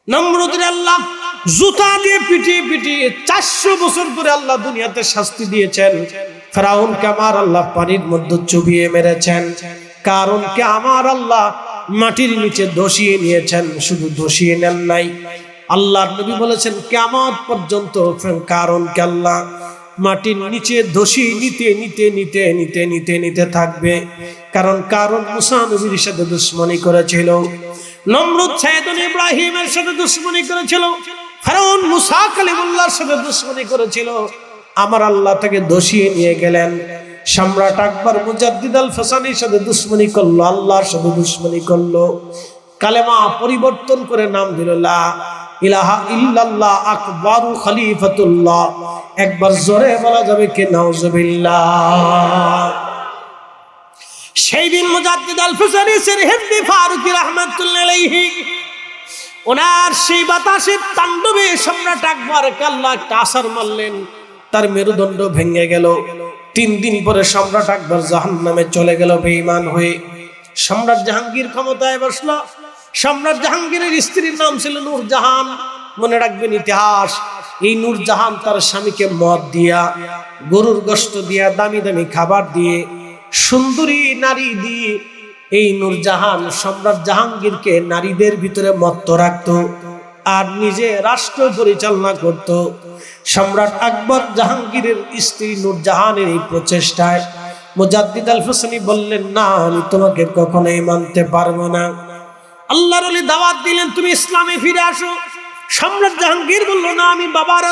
নমরুদের আল্লাহ জুতা দিয়ে পিটিয়ে পিটিয়ে 400 বছর ধরে আল্লাহ দুনিয়াতে শাস্তি দিয়েছেন। ফেরাউনকে আমার আল্লাহ পানির মধ্যে চুবিয়ে মেরেছেন। কারণকে আমার আল্লাহ মাটির নিচে ধসিয়ে নিয়েছেন। শুধু ধসিয়ে নেন নাই, আল্লাহর নবী বলেছেন কিয়ামত পর্যন্ত কারণকে আল্লাহ মাটির নিচে ধসিয়ে নিতে নিতে নিতে নিতে নিতে নিতে থাকবে। কারণ মুসা নবীর সাথে দুশমনী করেছিল, নমরুদ সাইয়েদুল ইব্রাহিমের সাথে দুশমনী করেছিল, ফেরাউন মুসা কালিমুল্লাহর সাথে দুশমনী করেছিল। আমার আল্লাহ তাকে ধসিয়ে নিয়ে গেলেন। সম্রাট আকবর মুজাদ্দিদ আল ফাসানির সাথে দুশমনী করলো, আল্লাহর সাথে দুশমনী করলো। কালেমা পরিবর্তন করে নাম দিল লা ইলাহা ইল্লাল্লাহ আকবরু খলিফাতুল্লাহ। একবার জোরে বলা যাবে কি নাউজুবিল্লাহ। সেই দিন মুজাদ্দিদ আল ফাসানি হিন্দি ফারুকি রাহমাতুল্লাহ আলাইহি ওনার সেই বাতাসের তাণ্ডবে সম্রাট আকবর আল্লাহ একটা আছাড় মারলেন, তার মেরুদণ্ড ভেঙে গেল। 3 দিন পরে সম্রাট আকবর জাহান্নামে চলে গেল বেঈমান হয়ে। সম্রাট জাহাঙ্গীর ক্ষমতায় বসলো। সম্রাট জাহাঙ্গীরের স্ত্রীর নাম ছিল নূরজাহান। মনে রাখবেন ইতিহাস, এই নূরজাহান তার স্বামীকে মদ দিয়া, গরুর গোশত দিয়া, দামি দামি খাবার দিয়ে, সুন্দরী নারী দিয়ে এই নূরজাহান সম্রাট জাহাঙ্গীরকে নারীদের ভিতরে মত্ত রাখত আর নিজে রাষ্ট্র পরিচালনা করত। সম্রাট আকবর জাহাঙ্গীরের স্ত্রী নূরজাহানের এই প্রচেষ্টায় মুজাদ্দিদ আল ফাসানি বললেন, না, আমি তোমাকে কখনোই মানতে পারবো না। আল্লাহর ওলি দাওয়াত দিলেন, তুমি ইসলামে ফিরে আসো। সম্রাট জাহাঙ্গীর বলল, না, আমি বাবার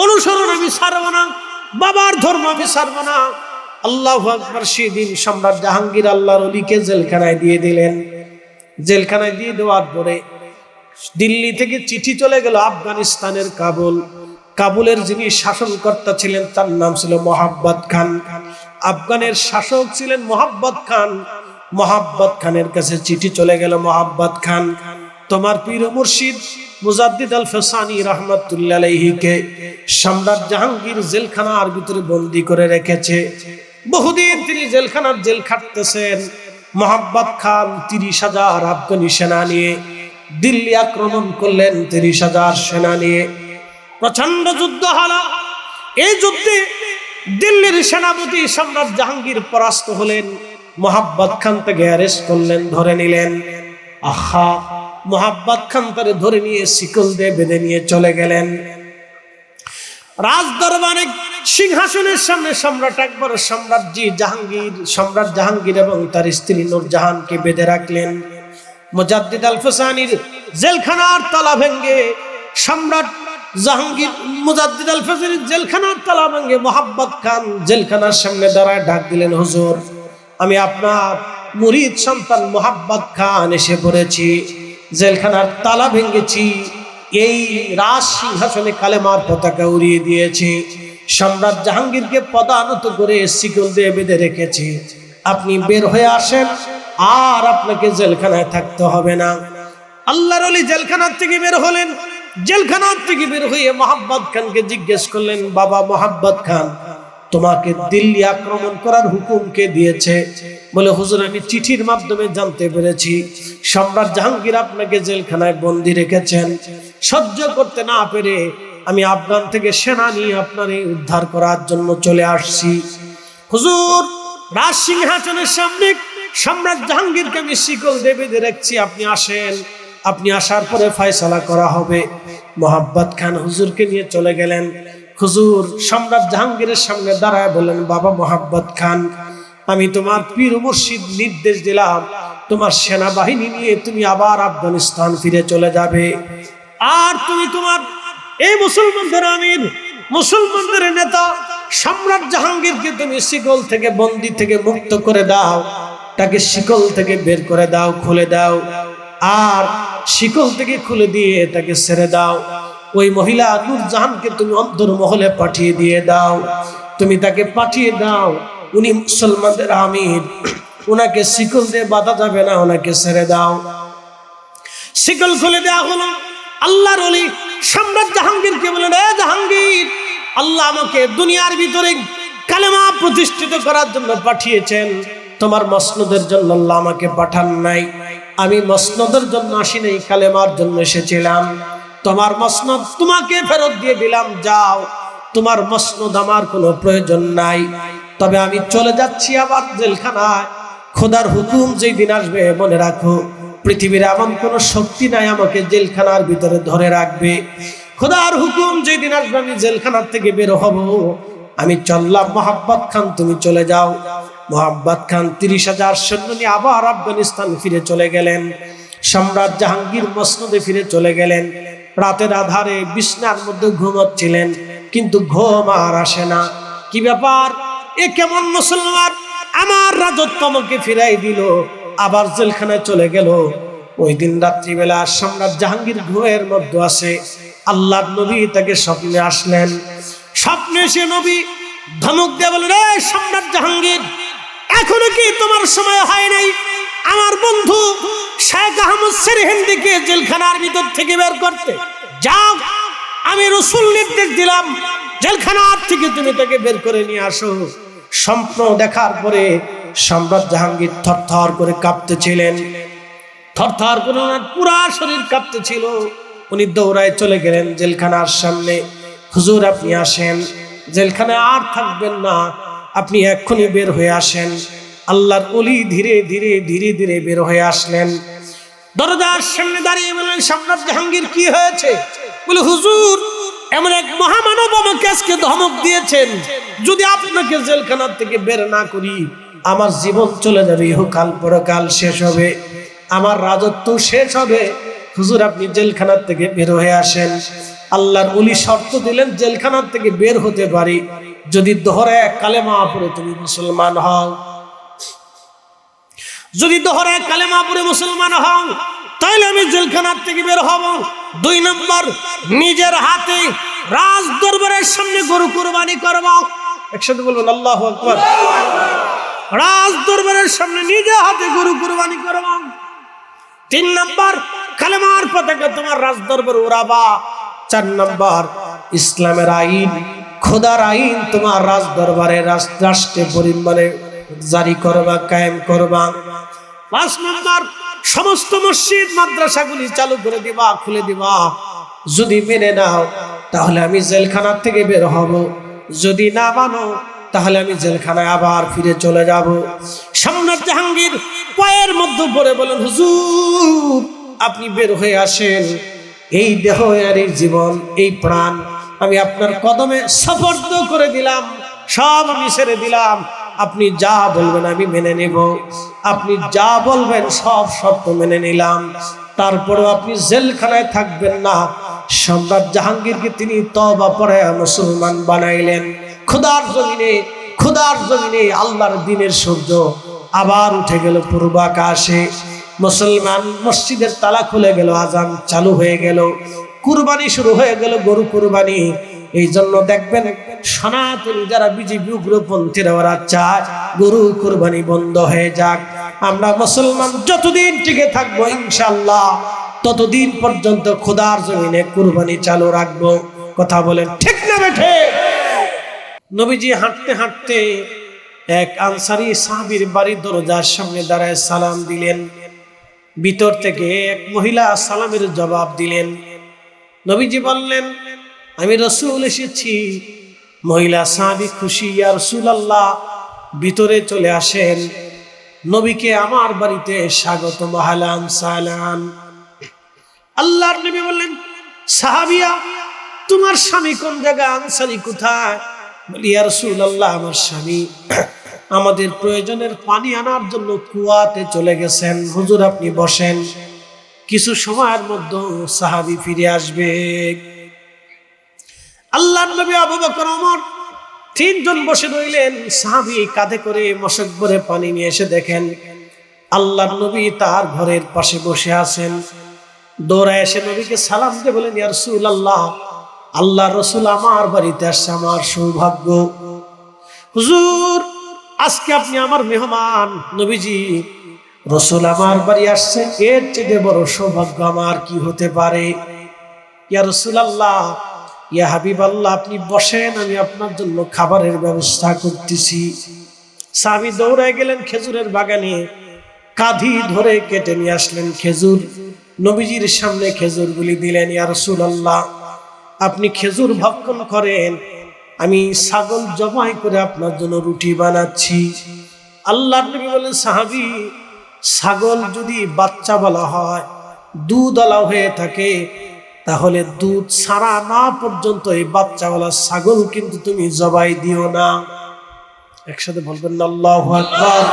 অনুসরণ আমি ছাড়বো না, বাবার ধর্ম আমি ছাড়বো না। আল্লাহু আকবার। সেদিন সম্রাট জাহাঙ্গীর আল্লাহর ওলিকে জেলখানায় দিয়ে দিলেন। জেলখানায় দিয়ে দেওয়ার পরে দিল্লি থেকে চিঠি চলে গেল আফগানিস্তানের কাবুলের যিনি শাসনকর্তা ছিলেন তার নাম ছিল মোহাব্বত খান। আফগানের শাসক ছিলেন মোহাব্বত খান। মোহাব্বত খানের কাছে চিঠি চলে গেল, মোহাব্বত খান, তোমার পীর মুর্শিদ মুজাদ্দিদ আল ফাসানি রাহমাতুল্লাহ আলাইহিকে সম্রাট জাহাঙ্গীর জেলখানার ভিতরে বন্দী করে রেখেছে। বহুদিন তিনি জেলখানার জেল খাটতেছেন। মোহাব্বত খান 30,000 আফগানি সেনা নিয়ে দিল্লি আক্রমণ করলেন। 30,000 সেনা নিয়ে প্রচন্ড যুদ্ধ হলো। এই যুদ্ধে দিল্লির সেনাপতি সম্রাট জাহাঙ্গীর পরাস্ত হলেন। মোহাব্বত খান তাকে অ্যারেস্ট করলেন, ধরে নিলেন। আহা, মোহাব্বত খান তারে ধরে নিয়ে শিকল দিয়ে বেঁধে নিয়ে চলে গেলেন রাজ দরবারে। সিংহাসনের সামনে সম্রাট আকবর সম্রাট জাহাঙ্গীর এবং তার স্ত্রী নূরজাহানকে বেঁধে রাখলেন। মুজাদ্দিদ আল ফাসানির জেলখানার তালা ভেঙে সম্রাট জাহাঙ্গীর মুজাদ্দিদ আল ফাসানির জেলখানার তালা ভেঙে মোহাব্বত খান জেলখানার সামনে দাঁড়ায় ডাক দিলেন, হুজুর, আমি আপনার মুরিদ সন্তান মোহাব্বত খান এসে পড়েছি। জেলখানার তালা ভেঙেছি, এই রাজ সিংহাসনে কালেমার পতাকা উড়িয়ে দিয়েছি, সম্রাট জাহাঙ্গীরকে পদানত করে শিকল দিয়ে বেঁধে রেখেছি। আপনি বের হয়ে আসেন, আর আপনাকে জেলখানায় থাকতে হবে না। আল্লাহর ওলি জেলখানার থেকে বের হলেন। জেলখানার থেকে বের হয়ে মোহাব্বত খানকে জিজ্ঞেস করলেন, বাবা মোহাব্বত খান, তোমাকে দিল্লি আক্রমণ করার হুকুম কে দিয়েছে? বলে, হুজুর, আমি চিঠির মাধ্যমে জানতে পেরেছি সম্রাট জাহাঙ্গীর আপনাকে জেলখানায় বন্দী রেখেছেন। সহ্য করতে না পেরে আমি আফগান থেকে সেনা নিয়ে আপনার উদ্ধার করার জন্য চলে আসছি। হুজুর, রাজ সিংহাসনের সামনে সম্রাট জাহাঙ্গীরকে আমি শিকল দিয়ে বেঁধে রাখছি, আপনি আসেন, আপনি আসার পরে ফয়সালা করা হবে। মোহাব্বত খান হুজুরকে নিয়ে চলে গেলেন। হুজুর সম্রাট জাহাঙ্গীরের সামনে দাঁড়ায় বললেন, বাবা মোহাব্বত খান, আমি তোমার পীর মুর্শিদ নির্দেশ দিলাম, তোমার সেনাবাহিনী নিয়ে তুমি আবার আফগানিস্তান ফিরে চলে যাবে। আর তুমি তোমার এই মুসলমানদের আমির, মুসলমানদের নেতা সম্রাট জাহাঙ্গীরকে তুমি শিকল থেকে, বন্দী থেকে মুক্ত করে দাও, তাকে শিকল থেকে বের করে দাও, খুলে দাও, আর শিকল থেকে খুলে দিয়ে তাকে ছেড়ে দাও। ওই মহিলা নূরজাহানকে তুমি অন্তর্মহলে পাঠিয়ে দিয়ে দাও, তুমি তাকে পাঠিয়ে দাও, উনি মুসলমানদের আমির, ওনাকে শিকল দিয়ে বাঁধা যাবে না, ওনাকে ছেড়ে দাও। শিকল খুলে দেওয়া হলো। আল্লাহর ওলি সম্রাট জাহাঙ্গীরকে বলেন, এ জাহাঙ্গীর, আল্লাহ আমাকে দুনিয়ার ভিতরে কালেমা প্রতিষ্ঠিত করার জন্য পাঠিয়েছেন, তোমার মসনদের জন্য আল্লাহ আমাকে পাঠান নাই। আমি মসনদের জন্য আসি নাই, কালেমার জন্য এসেছিলাম। তোমার মসনদ তোমাকে ফেরত দিয়ে দিলাম, যাও, তোমার মসনদ আমার কোনো প্রয়োজন নাই। তবে আমি চলে যাচ্ছি আবার জেলখানায়। খোদার হুকুম যেই দিন আসবে, মনে রাখো পৃথিবীর এমন কোনো শক্তি নাই আমাকে জেলখানার ভিতরে ধরে রাখবে। খোদার হুকুম যেই দিন আসবে আমি জেলখানার থেকে বের হব। আমি চললাম, মোহাম্মদ খান তুমি চলে যাও। মোহাম্মদ খান 30,000 সৈন্য নিয়ে আবার আফগানিস্তান ফিরে চলে গেলেন। সম্রাট জাহাঙ্গীর মসনদে ফিরে চলে গেলেন। রাতের আধারে বিছনার মধ্যে ঘুমাচ্ছিলেন, কিন্তু ঘুম আর আসে না। কি ব্যাপার, এ কেমন মুসলমান, আমার রাজত্ব আমাকে ফিরাই দিল, আবার জেলখানায় চলে গেল। ওই দিন রাত্রিবেলা সম্রাট জাহাঙ্গীর ঘুমের মধ্যে আছে। আল্লাহর নবী তাকে স্বপ্নে আসলেন। স্বপ্নে সে নবী ধমক দিয়ে বললেন, রে সম্রাট জাহাঙ্গীর, এখনো কি তোমার সময় হয় নাই আমার বন্ধু শেখ আহমদ সেরহিন্দিকে জেলখানার ভিতর থেকে বের করতে? যাও, আমি রাসূল নির্দেশ দিলাম, জেলখানার থেকে তুমি তাকে বের করে নিয়ে আসো। স্বপ্ন দেখার পরে সম্রাট জাহাঙ্গীর থরথর করে কাঁপতেছিলেন, থরথর করে ওনার পুরা শরীর কাঁপতেছিল। উনি দৌড়ায় চলে গেলেন জেলখানার সামনে। হুজুর আপনি আসেন, জেলখানায় আর থাকবেন না, আপনি এক্ষুনি বের হয়ে আসেন। আল্লাহর ওলি ধীরে ধীরে ধীরে ধীরে বের হয়ে আসলেন। দরজার সামনে দাঁড়িয়ে বললেন, সম্রাট জাহাঙ্গীর কি হয়েছে? বলে, হুজুর এমন এক মহামানব আমাকে আজকে ধমক দিয়েছেন, যদি আপনাকে জেলখানার থেকে বের না করি আমার জীবন চলে যাবে, ইহকাল পরকাল শেষ হবে, আমার রাজত্ব শেষ হবে। হুজুর আপনি জেলখানার থেকে বের হয়ে আসেন। আল্লাহর ওলি শর্ত দিলেন, জেলখানার থেকে বের হতে পারি যদি দোহরায় কালেমা পড়ে তুমি মুসলমান হও। যদি দোহরায় কালেমা পড়ে মুসলমান হও তাহলে আমি জেলখানার থেকে বের হব। 2 নম্বর, নিজের হাতে রাজ দরবারের সামনে গরু কুরবানি করব। একসাথে বলবেন আল্লাহু আকবার। রাজ দরবারের সামনে নিজে হাতে গরু কুরবানি করব। 3 নম্বর, কালেমার পতাকা তোমার রাজ দরবারে উড়াবা। 4 নম্বর, ইসলামের আইন, খোদার আইন তোমার রাজ দরবারে রাষ্ট্রে পরিমাণে জারি করবা, কায়েম করবা। 5 নম্বর, সমস্ত মসজিদ মাদ্রাসাগুলি চালু করে দিবা, খুলে দিবা। যদি মেনে নাও তাহলে আমি জেলখানা থেকে বের হব, যদি না মানো তাহলে আমি জেলখানায় আবার ফিরে চলে যাব। সম্রাট জাহাঙ্গীর পায়ের মধ্যে পড়ে বলেন, হুজুর আপনি বের হয়ে আসেন, এই দেহ আর এই জীবন, এই প্রাণ আমি আপনার কদমে সুপর্দ করে দিলাম, সব আমি ছেড়ে দিলাম। আপনি যা বলবেন আমি মেনে নেব, আপনি যা বলবেন সব শর্ত মেনে নিলাম। তারপরেও আপনি জেলখানায় থাকবেন না। সম্রাট জাহাঙ্গীরকে তিনি তওবা পড়ে মুসলমান বানাইলেন। খোদার জমিনে আল্লাহর দ্বীনের সূর্য আবার উঠে গেল পূর্বাকাশে। মুসলমান মসজিদের তালা খুলে গেল, আজান চালু হয়ে গেল, কুরবানি শুরু হয়ে গেল, গরু কুরবানি। এই জন্য দেখবেন সনাতনী যারা বিজেপি উগ্রপন্থীরা ওরা চায় গরু কুরবানি বন্ধ হয়ে যাক। আমরা মুসলমান যতদিন টিকে থাকবো ইনশাআল্লাহ ততদিন পর্যন্ত খোদার জমিনে কুরবানি চালু রাখবো। কথা বলেন ঠিক না বেঠে? নবীজি হাঁটতে হাঁটতে এক আনসারী সাহাবীর বাড়ির দরজার সামনে দাঁড়ায় সালাম দিলেন। ভিতর থেকে এক মহিলা সালামের জবাব দিলেন। নবীজি বললেন, আমি রাসূল এসেছি। মহিলা সাহাবী খুশি, ইয়া রাসূলুল্লাহ ভিতরে চলে আসেন, নবীকে আমার বাড়িতে স্বাগত, আহলান সালাম। আল্লাহর নবী বললেন, সাহাবিয়া তোমার স্বামী কোন জায়গায়, আনসারী কোথায়? বলি, ইয়া রাসূলুল্লাহ আমার স্বামী আমাদের প্রয়োজনের পানি আনার জন্য কুয়াতে চলে গেছেন, হুজুর আপনি বসেন, কিছু সময়ের মধ্যে সাহাবী ফিরে আসবে। আল্লাহর নবী আবু বকর ওমর 3 জন বসে রইলেন। সাহাবী কাঁধে করে মশক ভরে পানি নিয়ে এসে দেখেন আল্লাহর নবী তার ঘরের পাশে বসে আছেন। দৌড়ায় এসে নবীকে সালাম দিয়ে বলেন, ইয়া রাসূলুল্লাহ আল্লাহর রাসূল আমার বাড়িতে আসছে, আমার সৌভাগ্য। হুজুর আজকে আপনি আমার মেহমান। নবীজি, রাসূল আমার বাড়ি আসছে, এর চেয়ে বড় সৌভাগ্য আমার কি হতে পারে? ইয়া রাসূলুল্লাহ, ইয়া হাবিবাল্লাহ আপনি বসেন, আমি আপনার জন্য খাবারের ব্যবস্থা করতেছি। সাহাবী দৌড়ায় গেলেন খেজুরের বাগানে, কাঁধি ধরে কেটে নিয়ে আসলেন খেজুর, নবীজির সামনে খেজুরগুলি দিলেন। ইয়া রাসূলুল্লাহ, আপনি খেজুর ভক্ষণ করেন, আমি ছাগল জবাই করে আপনার জন্য রুটি বানাচ্ছি। আল্লাহর নবী বলেন, সাহাবী, ছাগল যদি বাচ্চা বলা হয়, দুধওয়ালা হয়ে থাকে, তাহলে দুধ ছাড়া না পর্যন্ত এই বাচ্চাওয়ালা ছাগল কিন্তু তুমি জবাই দিও না। একসাথে বলবেন না আল্লাহু আকবার।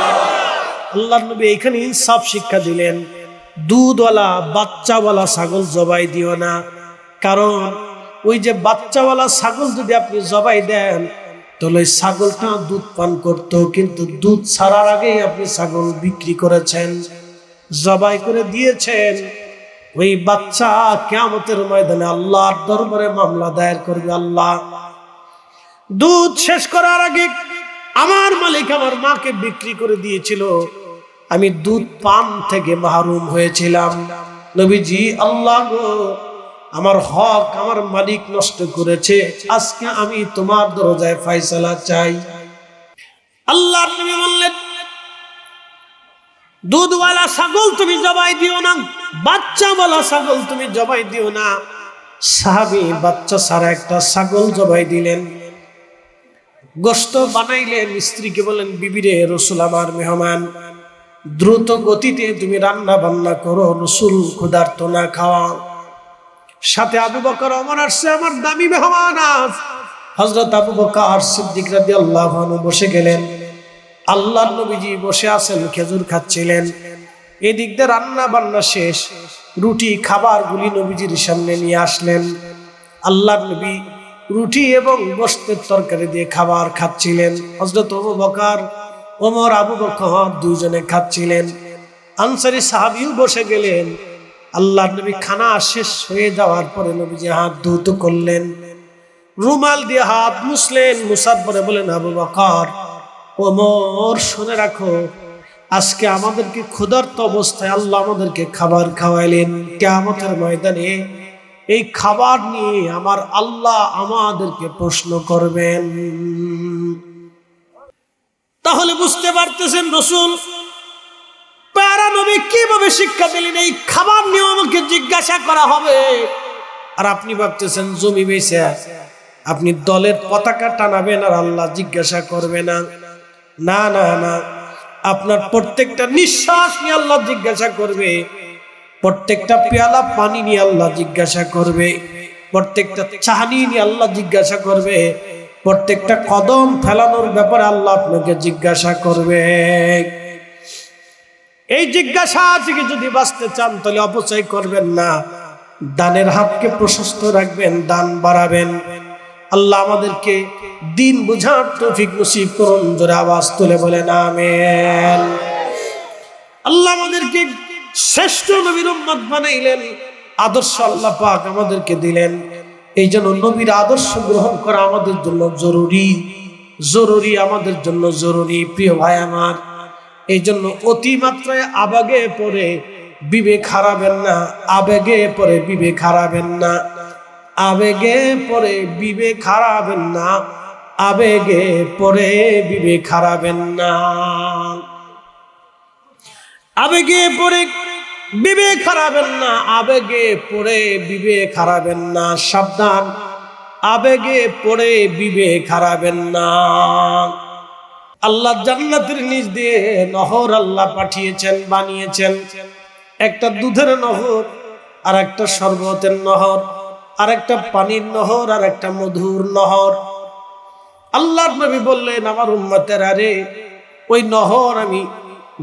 আল্লাহর নবী এখানে ইনসাফ শিক্ষা দিলেন, দুধওয়ালা বাচ্চাওয়ালা ছাগল জবাই দিও না। কারণ ওই যে বাচ্চাওয়ালা ছাগল যদি আপনি জবাই দেন, তাহলে ওই ছাগলটা দুধ পান করত, কিন্তু দুধ ছাড়ার আগেই আপনি ছাগল বিক্রি করেছেন, জবাই করে দিয়েছেন। ওই বাচ্চা কিয়ামতের ময়দানে আল্লাহর দরবারে মামলা দায়ের করবে, আল্লাহ, দুধ শেষ করার আগে আমার মালিক আমার মাকে বিক্রি করে দিয়েছিল, আমি দুধ পান থেকে মাহরুম হয়েছিলাম। নবীজি, আল্লাহ গো, আমার হক আমার মালিক নষ্ট করেছে, আজকে আমি তোমার দরজায় ফয়সালা চাই। আল্লাহর নবী বললেন, দুধওয়ালা ছাগল তুমি জবাই দিও না, বাচ্চাওয়ালা ছাগল তুমি জবাই দিও না। সাহাবী বাচ্চা ছাড়া একটা ছাগল জবাই দিলেন, গোশত বানাইলেন। স্ত্রীকে বলেন, বিবিরে, রাসূল আমার মেহমান, দ্রুত গতিতে তুমি রান্না বান্না করো, রাসূল ক্ষুধার্ত না খাওয়া। সাথে আবু বকর ওমর আসছে, আমার দামি মেহমান আজ। হযরত আবু বকর সিদ্দিক রাদিয়াল্লাহু আনহু বসে গেলেন। আল্লাহর নবীজি বসে আছেন, খেজুর খাচ্ছিলেন। এদিক দিয়ে রান্না বান্না শেষ, রুটি খাবারগুলি নবীজির সামনে নিয়ে আসলেন। আল্লাহর নবী রুটি এবং গোশতের তরকারি দিয়ে খাবার খাচ্ছিলেন। হযরত আবু বকর, ওমর, আবু বকর দুইজনে খাচ্ছিলেন। আনসারী সাহাবীও বসে গেলেন। আল্লাহর নবী খানা শেষ হয়ে যাওয়ার পরে নবীজি হাত ধৌত করলেন, রুমাল দিয়ে হাত মুছলেন। মুছার পরে বলেন, আবু বকর, ওমর, শুনে রাখো, আজকে আমাদেরকে ক্ষুধার্ত অবস্থায় আল্লাহ আমাদেরকে খাবার খাওয়াইলেন। কিয়ামতের ময়দানে এই খাবার নিয়ে আমার আল্লাহ আমাদেরকে প্রশ্ন করবেন। তাহলে বুঝতে পারতেছেন রাসূল প্যারা নবী কিভাবে শিক্ষা দিলেন, এই খাবার নিয়ে আমাকে জিজ্ঞাসা করা হবে। আর আপনি ভাবতেছেন জমি বেচে আপনি দলের পতাকা টানাবেন আর আল্লাহ জিজ্ঞাসা করবে না। না না না, আপনার প্রত্যেকটা নিঃশ্বাস নিয়ে আল্লাহ জিজ্ঞাসা করবে, প্রত্যেকটা পেয়ালা পানি নিয়ে আল্লাহ জিজ্ঞাসা করবে, প্রত্যেকটা চাহনি নিয়ে আল্লাহ জিজ্ঞাসা করবে, প্রত্যেকটা কদম ফেলানোর ব্যাপারে আল্লাহ আপনাকে জিজ্ঞাসা করবে। এই জিজ্ঞাসা থেকে যদি বাঁচতে চান তাহলে অপচয় করবেন না, দানের হাতকে প্রশস্ত রাখবেন, দান বাড়াবেন। আল্লাহ আমাদেরকে দিন বুঝার তৌফিক নসিব করুন। জোরে আওয়াজ তুলে বলেন আমিন। আল্লাহ আমাদেরকে শ্রেষ্ঠ নবীর উম্মত বানাইলেন, আদর্শ আল্লাহ পাক আমাদেরকে দিলেন। এই জন্য নবীর আদর্শ গ্রহণ করা আমাদের জন্য জরুরি, জরুরি, আমাদের জন্য জরুরি। প্রিয় ভাই আমার, এই জন্য অতিমাত্রায় আবেগে পড়ে বিবেক হারাবেন না, আবেগে পড়ে বিবেক হারাবেন না, আবেগে পড়ে বিবেক হারাবেন না, আবেগে পড়ে বিবেক হারাবেন না, আবেগে পড়ে বিবেক হারাবেন না, আবেগে পড়ে বিবেক হারাবেন না। সাবধান, আবেগে পড়ে বিবেক হারাবেন না। আল্লাহ জান্নাতের নিচ দিয়ে নহর আল্লাহ পাঠিয়েছেন, বানিয়েছেন। একটা দুধের নহর, আর একটা শরবতের নহর, আর একটা পানির নহর, আর একটা মধুর নহর। আল্লাহর নবী বললেন, আমার উম্মতের, আরে ওই নহর আমি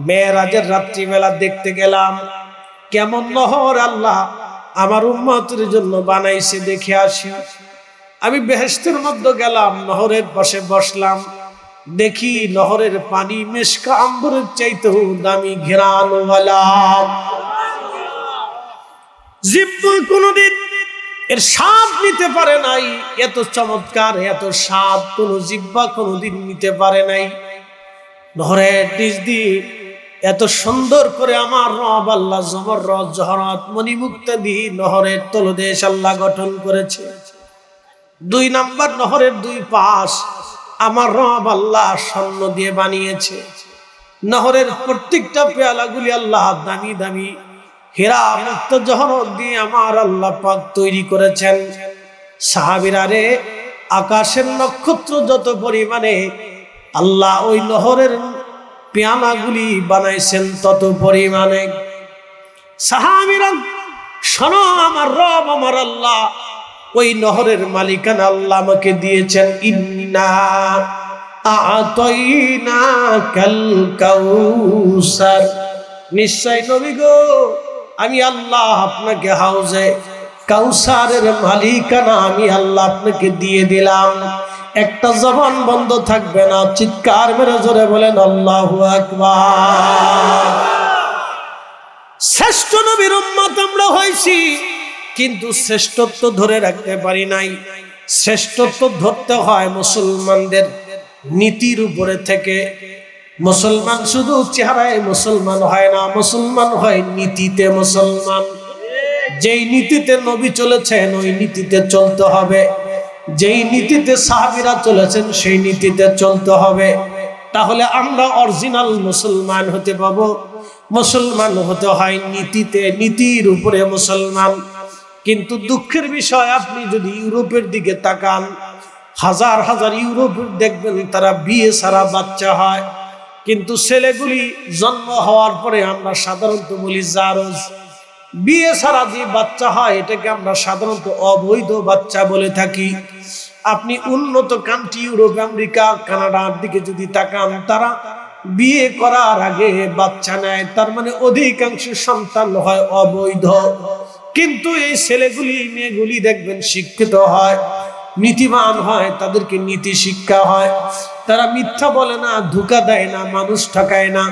মেরাজের রাত্রিবেলা দেখতে গেলাম, কেমন নহর আল্লাহ আমার উম্মতের জন্য বানাইছে দেখে আসি। আমি বেহেশতের মধ্যে গেলাম, নহরের পাশে বসলাম, দেখি নহরের পানি মেশকা আম্বরের চাইতেও দামি ঘেরানওয়ালা। জিহ্বা কোনদিন এর স্বাদ নিতে পারে নাই, এত চমৎকার, এত স্বাদ কোন জিহ্বা কোনদিন নিতে পারে নাই। নহরের নিচ দিয়ে এত সুন্দর করে আমার রব আল্লাহ জবরদস্ত জহরত মণিমুক্তাদি নহরের তলদেশ আল্লাহ গঠন করেছে। 2 নাম্বার নহরের 2 পাশ আমার রব আল্লাহ স্বর্ণ দিয়ে বানিয়েছে। নহরের প্রত্যেকটা পেয়ালাগুলি আল্লাহ দামি দামি হীরা মুক্ত জহরত দিয়ে আমার আল্লাহ পাক তৈরি করেছেন। সাহাবীরা রে, আকাশের নক্ষত্র যত পরিমাণে আল্লাহ ওই নহরের পেয়ালাগুলি বানাইছেন তত পরিমাণে। সাহাবীরা শোনো, আমার রব আমার আল্লাহ ওই নহরের মালিকানা আল্লাহ আমাকে দিয়েছেন। ইন্না আ'তাইনাকাল কাউসার, নিশ্চয় নবী গো আমি আল্লাহ আপনাকে হাউজে কাউসারের মালিকানা আমি আল্লাহ আপনাকে দিয়ে দিলাম। একটা জবান বন্ধ থাকবে না, চিৎকার মেরে জোরে বলেন আল্লাহু আকবার। শ্রেষ্ঠ নবীর উম্মত আমরা হয়েছি, কিন্তু শ্রেষ্ঠত্ব ধরে রাখতে পারি নাই। শ্রেষ্ঠত্ব ধরতে হয় মুসলমানদের নীতির উপরে থেকে। মুসলমান শুধু চেহারায় মুসলমান হয় না, মুসলমান হয় নীতিতে মুসলমান। যেই নীতিতে নবী চলেছেন ওই নীতিতে চলতে হবে, যেই নীতিতে সাহাবীরা চলেছেন সেই নীতিতে চলতে হবে। তাহলে আমরা অরিজিনাল মুসলমান হতে পাবো। মুসলমান হতে হয় নীতিতে, নীতির উপরে মুসলমান। কিন্তু দুঃখের বিষয়, আপনি যদি ইউরোপের দিকে তাকান, হাজার হাজার ইউরোপের দেখবেন তারা বিয়ে ছাড়া বাচ্চা হয়, কিন্তু ছেলেগুলি জন্ম হওয়ার পরে আমরা সাধারণত বলি জারজ। বিয়ে ছাড়া যে বাচ্চা হয় এটাকে আমরা সাধারণত অবৈধ বাচ্চা বলে থাকি। আপনি উন্নত কান্ট্রি ইউরোপ, আমেরিকা, কানাডার দিকে যদি তাকান, তারা বিয়ে করার আগে বাচ্চা নেয়, তার মানে অধিকাংশ সন্তান হয় অবৈধ। কিন্তু এই ছেলেগুলি মেয়েগুলি দেখবেন শিক্ষিত হয়, নীতিবান হয়, তাদেরকে নীতি শিক্ষা হয়। তারা মিথ্যা বলে না, ধোঁকা দেয় না, মানুষ ঠকায় না,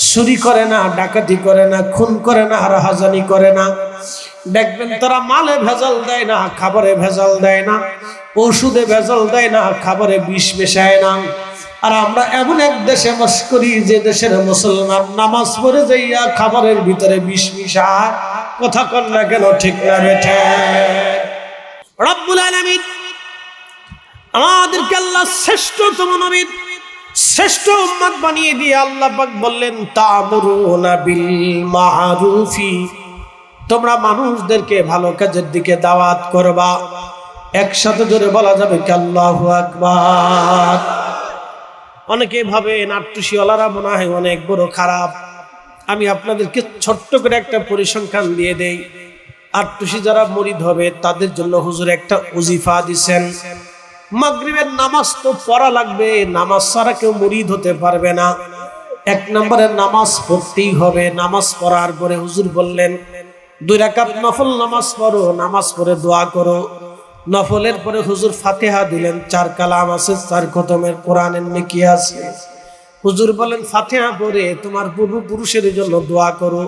চুরি করে না, ডাকাতি করে না, খুন করে না, রাহাজানি করে না। দেখবেন তারা মালে ভেজাল দেয় না, খাবারে ভেজাল দেয় না, ওষুধে ভেজাল দেয় না, খাবারে বিষ মেশায় না। আর আমরা এমন এক দেশে বাস করি যে দেশের মুসলমান নামাজ পড়ে যাইয়া খাবারের ভিতরে বিষ মিশায়। কথা কন না কেন, ঠিক না বেঠে? রব্বুল আলামিন আমাদেরকে আল্লাহ শ্রেষ্ঠতম নবী, শ্রেষ্ঠ উম্মত বানিয়ে দিয়ে আল্লাহ পাক বললেন, তা'মুরুনা বিল মা'রুফি, তোমরা মানুষদেরকে ভালো কাজের দিকে দাওয়াত করবা। একসাথে জোরে বলা যাবে কি আল্লাহু আকবার? অনেকে ভাবে নাট্যশিওয়ালারা মনে হয় অনেক বড় খারাপ। আমি আপনাদেরকে ছোট্ট করে একটা পরিসংখ্যান দিয়ে দেই। আটটুসি যারা মুরিদ হবে তাদের জন্য হুজুর একটা ওজিফা দিছেন। মাগরিবের নামাজ তো পড়া লাগবে, নামাজ ছাড়া কেউ মুরিদ হতে পারবে না। এক নম্বরের নামাজ পড়তেই হবে। নামাজ পড়ার পরে হুজুর বললেন 2 রাকাত নফল নামাজ পড়ো, নামাজ পড়ে দোয়া করো। নফলের পরে হুজুর ফাতিহা দিলেন, 4 কালাম আছে, 4 খতমের কোরআনের নেকি আছে। হুজুর বলেন ফাতিহা পড়ে তোমার পূর্বপুরুষের জন্য দোয়া করো।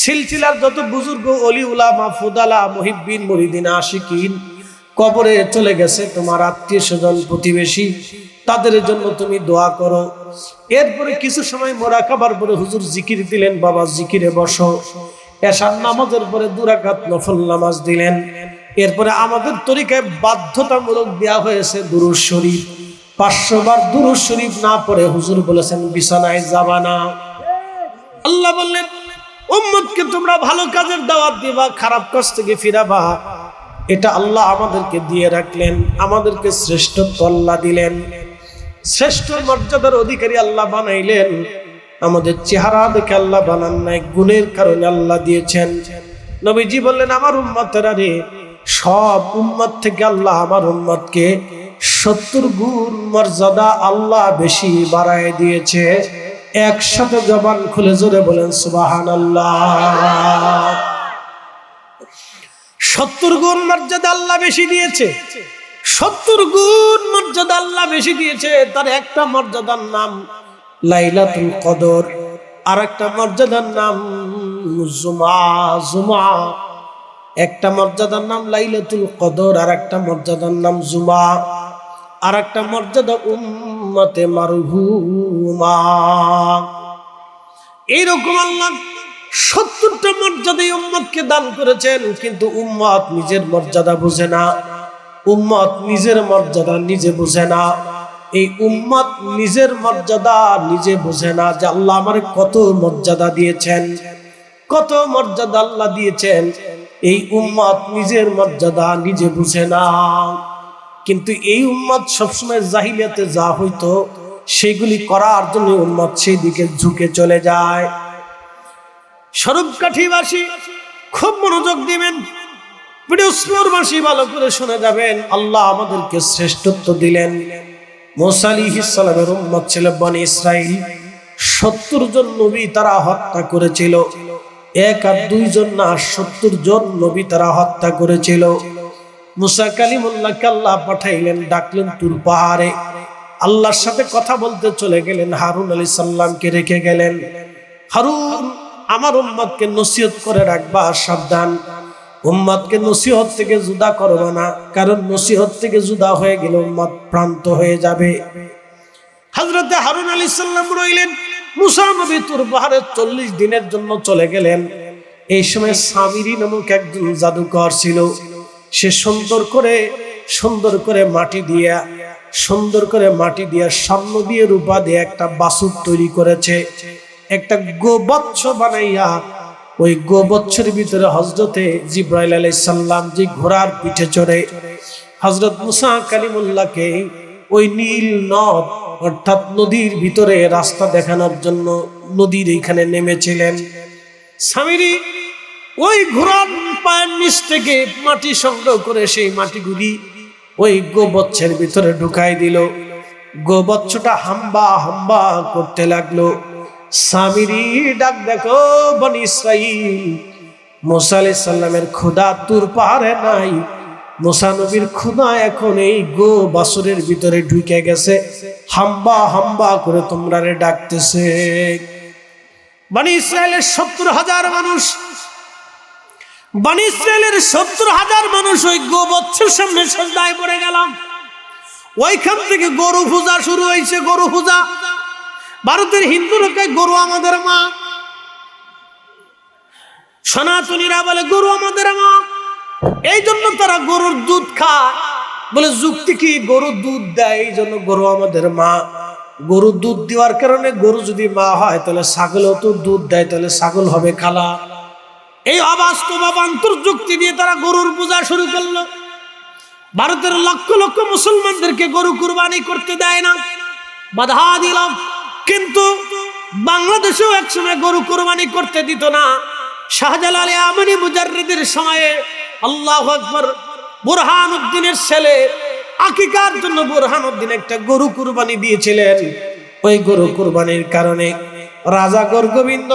সিলসিলার যত বুজুর্গ, অলি, উলামা, ফুদালা, মুহিব্বিন, মুরিদিন, আশিকিন কবরে চলে গেছে, তোমার আত্মীয় স্বজন, প্রতিবেশী, তাদের জন্য তুমি দোয়া করো। এরপরে কিছু সময় মোরাকাবার পরে হুজুর জিকির দিলেন, বাবা জিকিরে বসো। এশার নামাজের পরে 2 রাকাত নফল নামাজ দিলেন। এরপরে আমাদের তরিকায় বাধ্যতামূলক দেওয়া হয়েছে দুরূদ শরীফ। 500 বার দুরূদ শরীফ না পড়ে হুজুর বলেছেন বিছানায় যাবা না। আল্লাহ বললেন উম্মতকে তোমরা ভালো কাজের দাওয়াত দিবা, খারাপ কাজ থেকে ফিরাবা। এটা আল্লাহ আমাদেরকে দিয়ে রাখলেন, আমাদেরকে শ্রেষ্ঠত্ব আল্লাহ দিলেন, শ্রেষ্ঠ মর্যাদার অধিকারী আল্লাহ বানাইলেন। আমাদের চেহারা দেখে আল্লাহ বানান নাই, গুণের কারণে আল্লাহ দিয়েছেন। নবীজি বললেন আমার উম্মতেরা রে, সব উম্মত থেকে আল্লাহ আমার উম্মতকে 70 গুণ মর্যাদা আল্লাহ বেশি বাড়ায় দিয়েছে। একসাথে জবান খুলে জোরে বলেন সুবহানাল্লাহ। 70 গুণ মর্যাদা আল্লাহ বেশি দিয়েছে, 70 গুণ মর্যাদা আল্লাহ বেশি দিয়েছে। তার একটা মর্যাদার নাম লাইলাতুল কদর, আর একটা মর্যাদার নাম জুমা। একটা মর্যাদার নাম লাইলাতুল কদর, আর একটা মর্যাদার নাম জুমা, আর একটা মর্যাদা উম্মতে মারহুমা। এইরকম আল্লাহ 70টা মর্যাদা উম্মতকে দান করেছেন। কিন্তু উম্মত নিজের মর্যাদা বুঝে না, উম্মত নিজের মর্যাদা নিজে বুঝে না। এই উম্মত নিজের মর্যাদা নিজে বুঝে না যে আল্লাহ আমার কত মর্যাদা দিয়েছেন, কত মর্যাদা আল্লাহ দিয়েছেন। এই উম্মত নিজের মর্যাদা নিজে বুঝে না। কিন্তু এই উম্মত সবসময় জাহিলিয়াতে যা হইতো সেগুলি করার জন্য উম্মত সেই দিকে ঝুঁকে চলে যায়। স্বরূপকাঠিবাসী খুব মনোযোগ দিবেন, পিরোজপুরবাসী ভালো করে শুনে যাবেন। আল্লাহ আমাদেরকে শ্রেষ্ঠত্ব দিলেন। মুসা আলাইহিস সালামের উম্মত ছিল বনি ইসরাইল। 70 জন নবী তারা হত্যা করেছিল। এক আর দুইজন না, 70 জন নবী তারা হত্যা করেছিল। মুসা কালিমুল্লাহকে আল্লাহ পাঠাইলেন, ডাকলেন তুর পাহাড়ে। আল্লাহর সাথে কথা বলতে চলে গেলেন, হারুন আলাইহিস সালামকে রেখে গেলেন। হারুন, আমার উম্মতকে নসিহত করে রাখবা, সাবধান, উম্মতকে নসিহত থেকে জুদা করবা না, কারণ নসিহত থেকে জুদা হয়ে গেলে উম্মত প্রান্ত হয়ে যাবে। হযরত হারুন আলাইহিস সালাম রইলেন। মুসা নবী তুর পাহাড়ে 40 দিনের জন্য চলে গেলেন। এই সময় সামিরি নামক একজন জাদুকর ছিল। সে সুন্দর করে মাটি দিয়া স্বর্ণ দিয়ে রূপা দিয়ে একটা বাছুর তৈরি করেছে। একটা গোবৎস বানাইয়া ওই গোবৎসের ভিতরে হযরতে জিবরাইল আলাইহিস সালাম যে ঘোড়ার পিঠে চড়ে হযরত মুসা কালিমুল্লাহকে ওই নীল নদ অর্থাৎ নদীর ভিতরে রাস্তা দেখানোর জন্য নদীর এইখানে নেমেছিলেন। সামিরি ওই ঘোড়ার পায়ের নিচ থেকে মাটি সংগ্রহ করে সেই মাটিগুলি ওই গোবৎসের ভিতরে ঢুকাই দিল। গোবৎসটা হাম্বা হাম্বা করতে লাগলো। সামিরি ডাক দেখো বনি ইসরাইল, মুসা আলাইহিস সালামের খোদা তুর পাহাড়ে নাই, মুসা নবীর খোদা এখন এই গো বাছুরের ভিতরে ঢুকে গেছে, হাম্বা হাম্বা করে তোমরারে ডাকতেছে। বনি ইসরাইলের 70,000 মানুষ, বনি ইসরাইলের 70,000 মানুষ ওই গোবৎসের সামনে সিজদায় পড়ে গেলাম। ওইখান থেকে গরু পূজা শুরু হয়েছে। গরু পূজা, ভারতের হিন্দু লোকের গরু আমাদের মা, সনাতনীরা বলে গরু আমাদের মা। এই জন্য তারা গরুর দুধ খায়। বলে যুক্তি কি? গরু দুধ দেয়, এই জন্য গরু আমাদের মা। গরু দুধ দেওয়ার কারণে গরু যদি মা হয় তাহলে ছাগলও তো দুধ দেয়, তাহলে ছাগল হবে খালা। এই অবাস্তব অবান্তর যুক্তি দিয়ে তারা গরুর পূজা শুরু করলো। ভারতের লক্ষ লক্ষ মুসলমানদেরকে গরু কুরবানি করতে দেয় না, বাধা দিলাম। কিন্তু বাংলাদেশেও একসময় গরু কুরবানি করতে দিত না। শাহজালাল ইয়ামানি মুজাররিদের সময়ে আল্লাহু আকবার, বুরহানুদ্দিনের ছেলে আকিকার জন্য বুরহানুদ্দিন একটা গরু কুরবানি দিয়েছিলেন। ওই গরু কুরবানির কারণে রাজা গর্গবিন্দ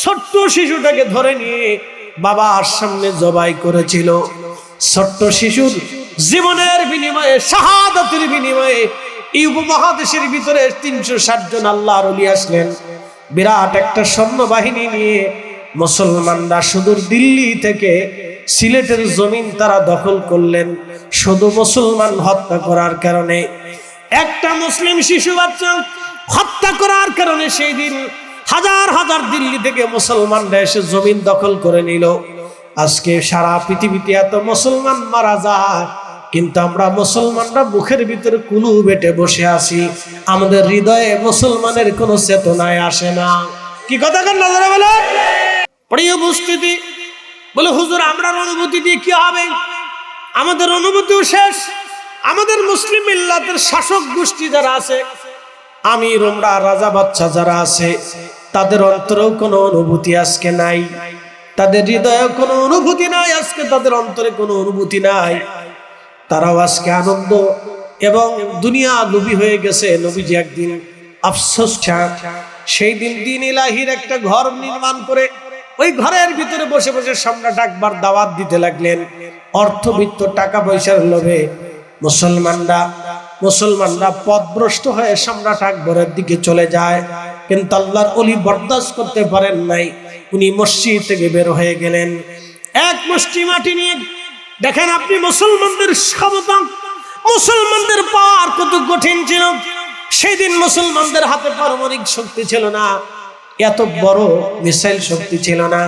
ছোট্ট শিশুটাকে ধরে নিয়ে বাবার সামনে জবাই করেছিল। ছোট্ট শিশুর জীবনের বিনিময়ে, শাহাদাতের বিনিময়ে এই উপমহাদেশের ভিতরে 360 জন আল্লাহর ওলি আসলেন। বিরাট একটা সৈন্যবাহিনী নিয়ে মুসলমানরা সুদূর দিল্লি থেকে সিলেটের জমিন তারা দখল করলেন। শুধু মুসলমান হত্যা করার কারণে, একটা মুসলিম শিশু বাচ্চা হত্যা করার কারণে সেই দিন হাজার হাজার দিল্লি থেকে মুসলমানরা এসে জমিন দখল করে নিল। আজকে সারা পৃথিবীতে এত মুসলমান মারা যায়, কিন্তু আমরা মুসলমানরা মুখের ভিতরে কুলু বেটে বসে আছি, আমাদের হৃদয়ে মুসলমানের কোনো চেতনায় আসে না। কি কথা কেন নজরে বলে? প্রিয় উপস্থিতি, বলে হুজুর আমরা অনুভূতি দিয়ে কি হবে? আমাদের অনুভূতিও শেষ। আমাদের মুসলিম মিল্লাতের শাসক গোষ্ঠী যারা আছে, আমির ওমরা রাজা বাচ্চা যারা আছে, তাদের অন্তরেও কোনো অনুভূতি আজকে নাই, তাদের হৃদয়ে কোনো অনুভূতি নাই, আজকে তাদের অন্তরে কোনো অনুভূতি নাই। তারাও আজকে আনন্দ এবং দুনিয়া নবী হয়ে গেছে। নবীজি একদিন আফসোস সেই দিন দ্বীন ইলাহির একটা ঘর নির্মাণ করে ওই ঘরের ভিতরে বসে বসে সম্রাট আকবর দাওয়াত দিতে লাগলেন। অর্থবিত্ত টাকা পয়সার লোভে মুসলমানরা পথভ্রষ্ট হয়ে সম্রাট আকবরের দিকে চলে যায়। কিন্তু আল্লাহর ওলি বরদাস্ত করতে পারেন নাই। উনি মসজিদ থেকে বের হয়ে গেলেন। এক মুষ্টি মাটি নিয়ে দেখেন আপনি মুসলমানদের ক্ষমতা, মুসলমানদের পাওয়ার কত কঠিন ছিল। সেই দিন মুসলমানদের হাতে পারমাণবিক শক্তি ছিল না, এত বড় মিসাইল শক্তি ছিল না,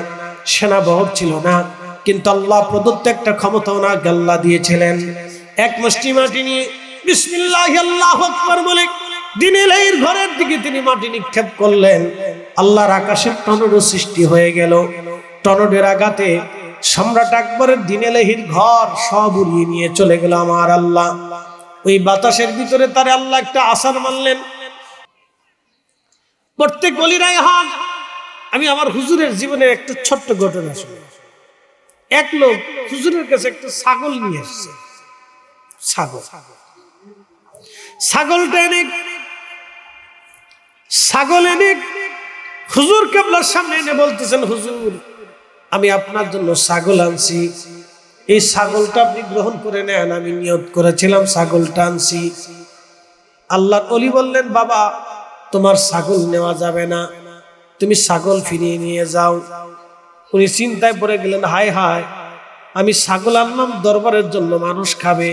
সেনাবহর ছিল না, কিন্তু আল্লাহ প্রদত্ত একটা ক্ষমতা ওনাকে আল্লাহ দিয়েছিলেন। এক মুষ্টি মাটি নিয়ে বিসমিল্লাহ আল্লাহু আকবার বলে দিনে লাইর ঘরের দিকে তিনি মাটি নিক্ষেপ করলেন। আল্লাহর আকাশের টর্নেডো সৃষ্টি হয়ে গেল। টর্নেডোর আঘাতে সম্রাট আকবরের দিনে লাইর ঘর সব উড়িয়ে নিয়ে চলে গেল আমার আল্লাহ। ওই বাতাসের ভিতরে তার আল্লাহ একটা আসার মানলেন। প্রত্যেক গলিরাই হাত। আমি আমার হুজুরের জীবনের একটা ছোট্ট ঘটনা শুনি। এক লোক হুজুরের কাছে একটা ছাগল নিয়ে আসছে। ছাগল এনে হুজুর কেবলার সামনে এনে বলতেছেন, হুজুর আমি আপনার জন্য ছাগল আনছি, এই ছাগলটা আপনি গ্রহণ করে নেন। আমি নিয়ত করেছিলাম ছাগলটা আনছি। আল্লাহর ওলি বললেন, বাবা তোমার ছাগল নেওয়া যাবে না, তুমি ছাগল ফিরিয়ে নিয়ে যাও। উনি চিন্তায় পড়ে গেলেন, হায় হায় আমি ছাগল আনলাম দরবারের জন্য, মানুষ খাবে,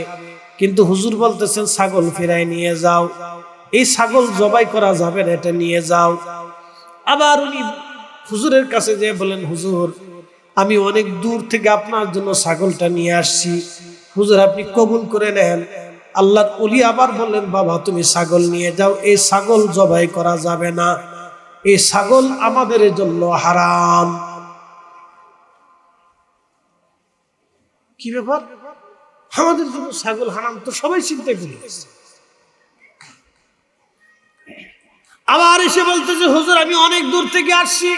কিন্তু হুজুর বলতেছেন ছাগল ফিরাই নিয়ে যাও, এই ছাগল জবাই করা যাবে না, এটা নিয়ে যাও। আবার উনি হুজুরের কাছে যেয়ে বলেন, হুজুর আমি অনেক দূর থেকে আপনার জন্য ছাগলটা নিয়ে আসছি, হুজুর আপনি কবুল করে নেন। আল্লাহর ওলি আবার বললেন, বাবা তুমি ছাগল নিয়ে যাও, এই ছাগল জবাই করা যাবে না, এই ছাগল আমাদের জন্য হারাম। কি ব্যাপার, আমাদের জন্য ছাগল হারাম? তো সবাই চিন্তা করি। আবার এসে বলতেছে, হুজুর আমি অনেক দূর থেকে আসছি।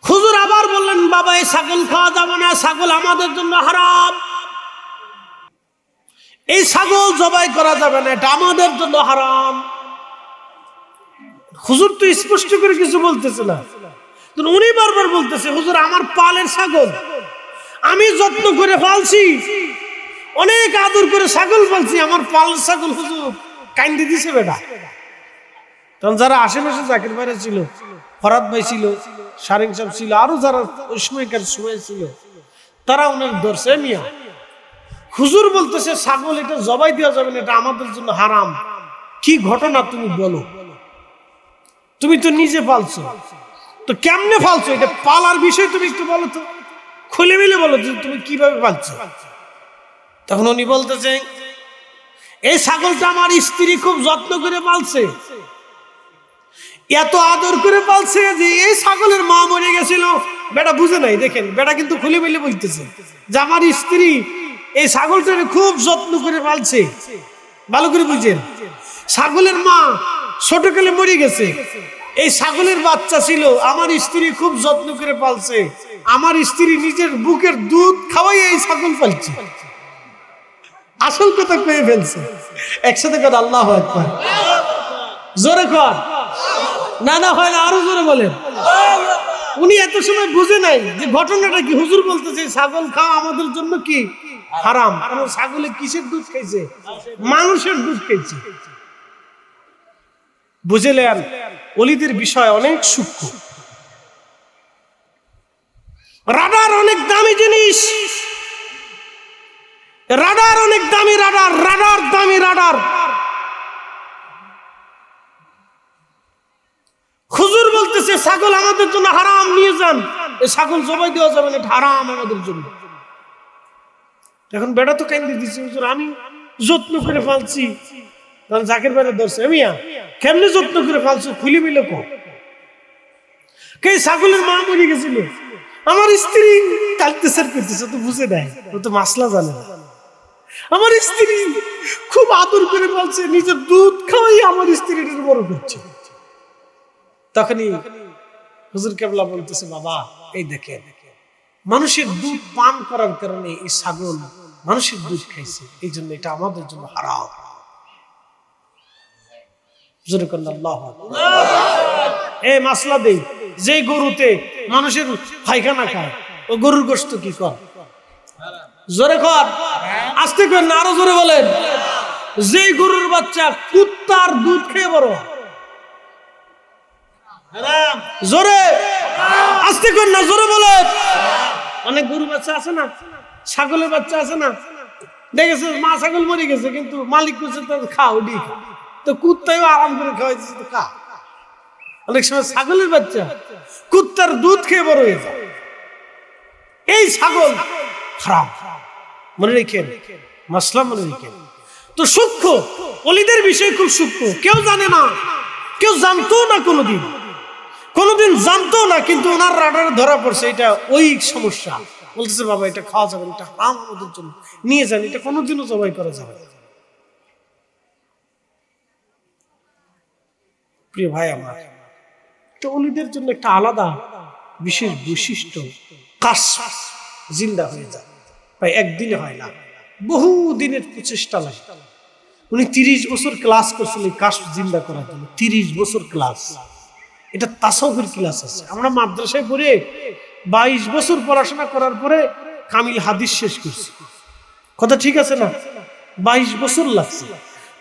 হুজুর আবার বললেন, বাবা এই ছাগল খাওয়া যাবে না, ছাগল আমাদের জন্য হারাম, এই ছাগল জবাই করা যাবে না, এটা আমাদের জন্য হারাম। হুজুর তো স্পষ্ট করে কিছু বলতেছে না, উনি বারবার বলতেছে, হুজুর আমার পালের ছাগল, আমি যত্ন করে পালছি, অনেক আদর করে ছাগল পালছি, আমার পালের ছাগল হুজুর কাইন্দি দিছে বেটা। তখন যারা আশেপাশে জাকির ভাই ছিল, ফরাদ ভাই ছিল, শারিং সাহেব ছিল, আরো যারা ওই সময়কার সময় ছিল, তারা ওনার ধরছে, মিয়া হুজুর বলতেছে ছাগল এটা জবাই দেওয়া যাবে না, এটা আমাদের জন্য হারাম। কি ঘটনা তুমি বলো, তুমি তো নিজে পালছো, তো কেমনে পালছো, এটা পালার বিষয় তুমি একটু বলো তো, খুলে মিলে বলো তুমি কিভাবে পালছো। তখন উনি বলতেছে, এই ছাগলটা আমার স্ত্রী খুব যত্ন করে পালছে, এত আদর করে পালছে যে এই ছাগলের মা মরে গেছিল, বেটা বুঝে নাই। দেখেন বেটা কিন্তু খুলে মিলে বলতেছে যে আমার স্ত্রী এই ছাগলটাকে খুব যত্ন করে পালছে। ভালো করে বুঝেন, ছাগলের মা ছোটকালে মরে গেছে, এই ছাগলের বাচ্চা ছিল, আমার স্ত্রী খুব যত্ন করে পালছে, আমার স্ত্রী নিজের বুকের দুধ খাওয়াই এই ছাগল পালছে। আসল কথা কয়ে ফেলছে। একসাথে কর আল্লাহু আকবার, জোরে কর, না না হয় না, আরো জোরে বলেন। উনি এত সময় বুঝে নাই যে ঘটনাটা কি। হুজুর বলতেছে ছাগল খাওয়া আমাদের জন্য কি হারাম, কারণ ছাগলে কিসের দুধ খাইছে, মানুষের দুধ খাইছে। বুঝলেন, ওলিদের বিষয় অনেক সূক্ষ্ম। রাডার অনেক দামি জিনিস, রাডার অনেক দামি, রাডার রাডার দামি রাডার। হুজুর বলতেছে ছাগল আমাদের জন্য হারাম, নিয়ে যান, এই ছাগল জবাই দেওয়া যাবে না, হারাম আমাদের জন্য। এখন বেটা তো কান্দি দিচ্ছে, হুজুর আমি যত্ন করে পালছি। তখন জাকির ভাইয়ের ধরছে, মিয়া কেমনে যত্ন করে পালছো, খুলি মিলে কো, কে ছাগলের মা মরে গেছিল, আমার স্ত্রী কালতেছে করতেছে, তো বুঝে দেয়, ও তো মাসলা জানে না। আমার স্ত্রী খুব আদর করে পালছে, নিজের দুধ খাওয়াই আমার স্ত্রীর বড় করছে। তখনই হুজুর কেবলা বলতেছে, বাবা এই দেখেন, মানুষের দুধ পান করার কারণে এই ছাগল মানুষের দুধ খাইছে, এই জন্য এটা আমাদের জন্য হারাম। এই মাসলা দেই, যে গরুতে মানুষের পায়খানা খায় ও গরুর গোশত কি কর, জোরে কর, আস্তে কর না, আরো জোরে বলেন। যে গরুর বাচ্চা কুত্তার দুধ খেয়ে বড়, জোরে আস্তে কর না, জোরে বলেন। অনেক গরু বাচ্চা আছে না, ছাগলের বাচ্চা আছে না, দেখেছে মা ছাগল মরে গেছে, কিন্তু মালিক বলছে খাও ডি, তো কুত্তাও আরাম করে খাওয়াইছে, তো খা। অনেক সময় ছাগলের বাচ্চা কুত্তার দুধ খেয়ে বড় হয়ে যায়, এই ছাগল খারাপ। মনে রেখেন, মাসলা মনে রেখে। তো সূক্ষ্ম, ওলিদের বিষয় খুব সূক্ষ্ম, কেউ জানে না, কেউ জানতো না, কোনোদিন জানতো না, কিন্তু ওনার রাডারে ধরা পড়ছে এটা ওই সমস্যা। বলতেছে বাবা এটা খাওয়া যাবে, এটা হারাম আমাদের জন্য, নিয়ে যান, এটা কোনোদিনও জবাই করা যাবে না। প্রিয় ভাই আমার, তো ওলিদের জন্য একটা আলাদা বিশেষ বৈশিষ্ট্য, কাশফ জিন্দা হয়ে যায়, ভাই একদিনে হয় না, বহু দিনের প্রচেষ্টা লাগে। উনি 30 বছর ক্লাস করছিলেন কাশফ জিন্দা করার জন্য, 30 বছর ক্লাস। এটা তাসাউফের ক্লাস আছে। আমরা মাদ্রাসায় পড়ে 22 বছর পড়াশোনা করার পরে কামিল হাদিস শেষ করছি, কথা ঠিক আছে না? 22 বছর লাগছে।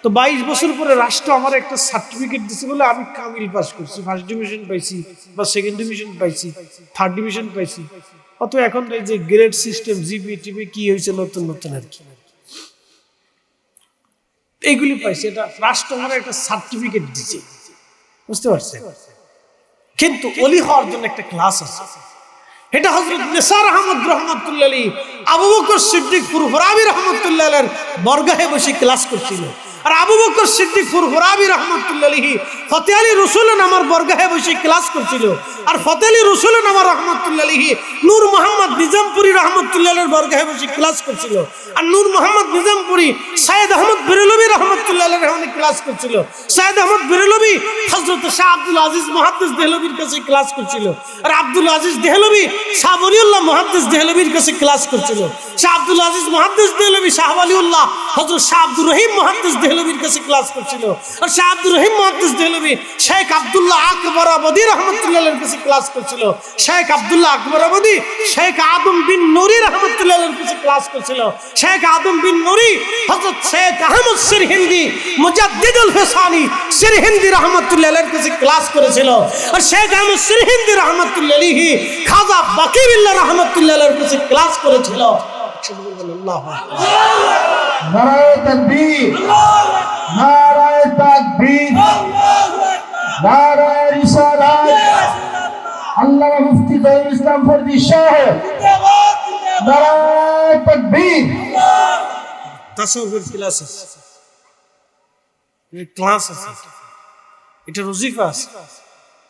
তো 22 বছর পরে রাষ্ট্র আমার একটা সার্টিফিকেট দিছে বলে আমি কামিল পাস করছি, ফার্স্ট ডিভিশন পাইছি বা সেকেন্ড ডিভিশন পাইছি, থার্ড ডিভিশন পাইছি। অত এখন এই যে গ্রেড সিস্টেম, জিপি টিপি কি হয়েছে নতুন নতুন আর কি, এইগুলি পাইছি। এটা রাষ্ট্র আমার একটা সার্টিফিকেট দিচ্ছে, বুঝতে পারছেন? কিন্তু ওলি হওয়ার জন্য একটা ক্লাস আছে। এটা হযরত নিসার আহমদ রাহমাতুল্লাহ আলাইহি আবু বকর সিদ্দিক ফুরফুরাবি রাহমাতুল্লাহ আলাইহির বরগাহে বসে ক্লাস করছিল। আর আবু বকর সিদ্দিক ফুরফুরাবি রাহমাতুল্লাহ আলাইহি ফতে আলী রসুল নামার বরগাহে বসে ক্লাস করছিল। আর ফতে আলী রসুল নামার রাহমাতুল্লাহ আলাইহি নূর মোহাম্মদ নিজামপুরি রাহমাতুল্লাহ আলাইহির বরগাহে বসে ক্লাস করছিল। আর নূর মোহাম্মদ নিজামপুরি সাইয়েদ আহমদ বেরেলভি রাহমাতুল্লাহ আলাইহি ক্লাস করছিল। সাইয়েদ আহমদ বেরেলভি হযরত শাহ আব্দুল আজিজ মুহাদ্দিস দেহলভির কাছে ক্লাস করছিল। আর আব্দুল আজিজ দেহলভি শাহ ওলিউল্লাহ মুহাদ্দিস দেহলভির কাছে ক্লাস করছিল। শাহ আব্দুল আজিজ মুহাদ্দিস দেহলভি শাহ ওলিউল্লাহ হযরত শাহ আব্দুর রহিম মুহাদ্দিস দেহলভির কাছে ক্লাস করছিল। আর শাহ আব্দুর রহিম মুহাদ্দিস দেহলভি শেখ আব্দুল্লাহ আকবর আবদী রাহমাতুল্লাহ আলাইহির কাছে ক্লাস করছিল। শেখ আব্দুল্লাহ আকবর আবদী শেখ আদম বিন নুরি রাহমাতুল্লাহ আলাইহির কাছে ক্লাস করছিল। শেখ আদম বিন নুরি হযরত শেখ আহমদ সিরহিন্দি মুজাদ্দিদুল ফিসানি সিরহিন্দি রাহমাতুল্লাহ আলাইহির কাছে ক্লাস করেছিল। আর শেখ আহমদ সিরহিন্দি রাহমাতুল্লাহ আলাইহি খাজা বাকি বিল্লাহ রাহমাতুল্লাহ আলাইহির কাছে ক্লাস করেছিল। আল্লাহু আকবার, নারায়ে তাকবীর, নারায়ে তাকবীর, নারায়ে রিসালাত। আল্লামা মুফতি তাইয়ুব ইসলাম ফরদি সাহেব, নারায়ে তাকবীর। তাসাউফের ক্লাস আছে, ক্লাস আছে, এটা ওজিফা আছে,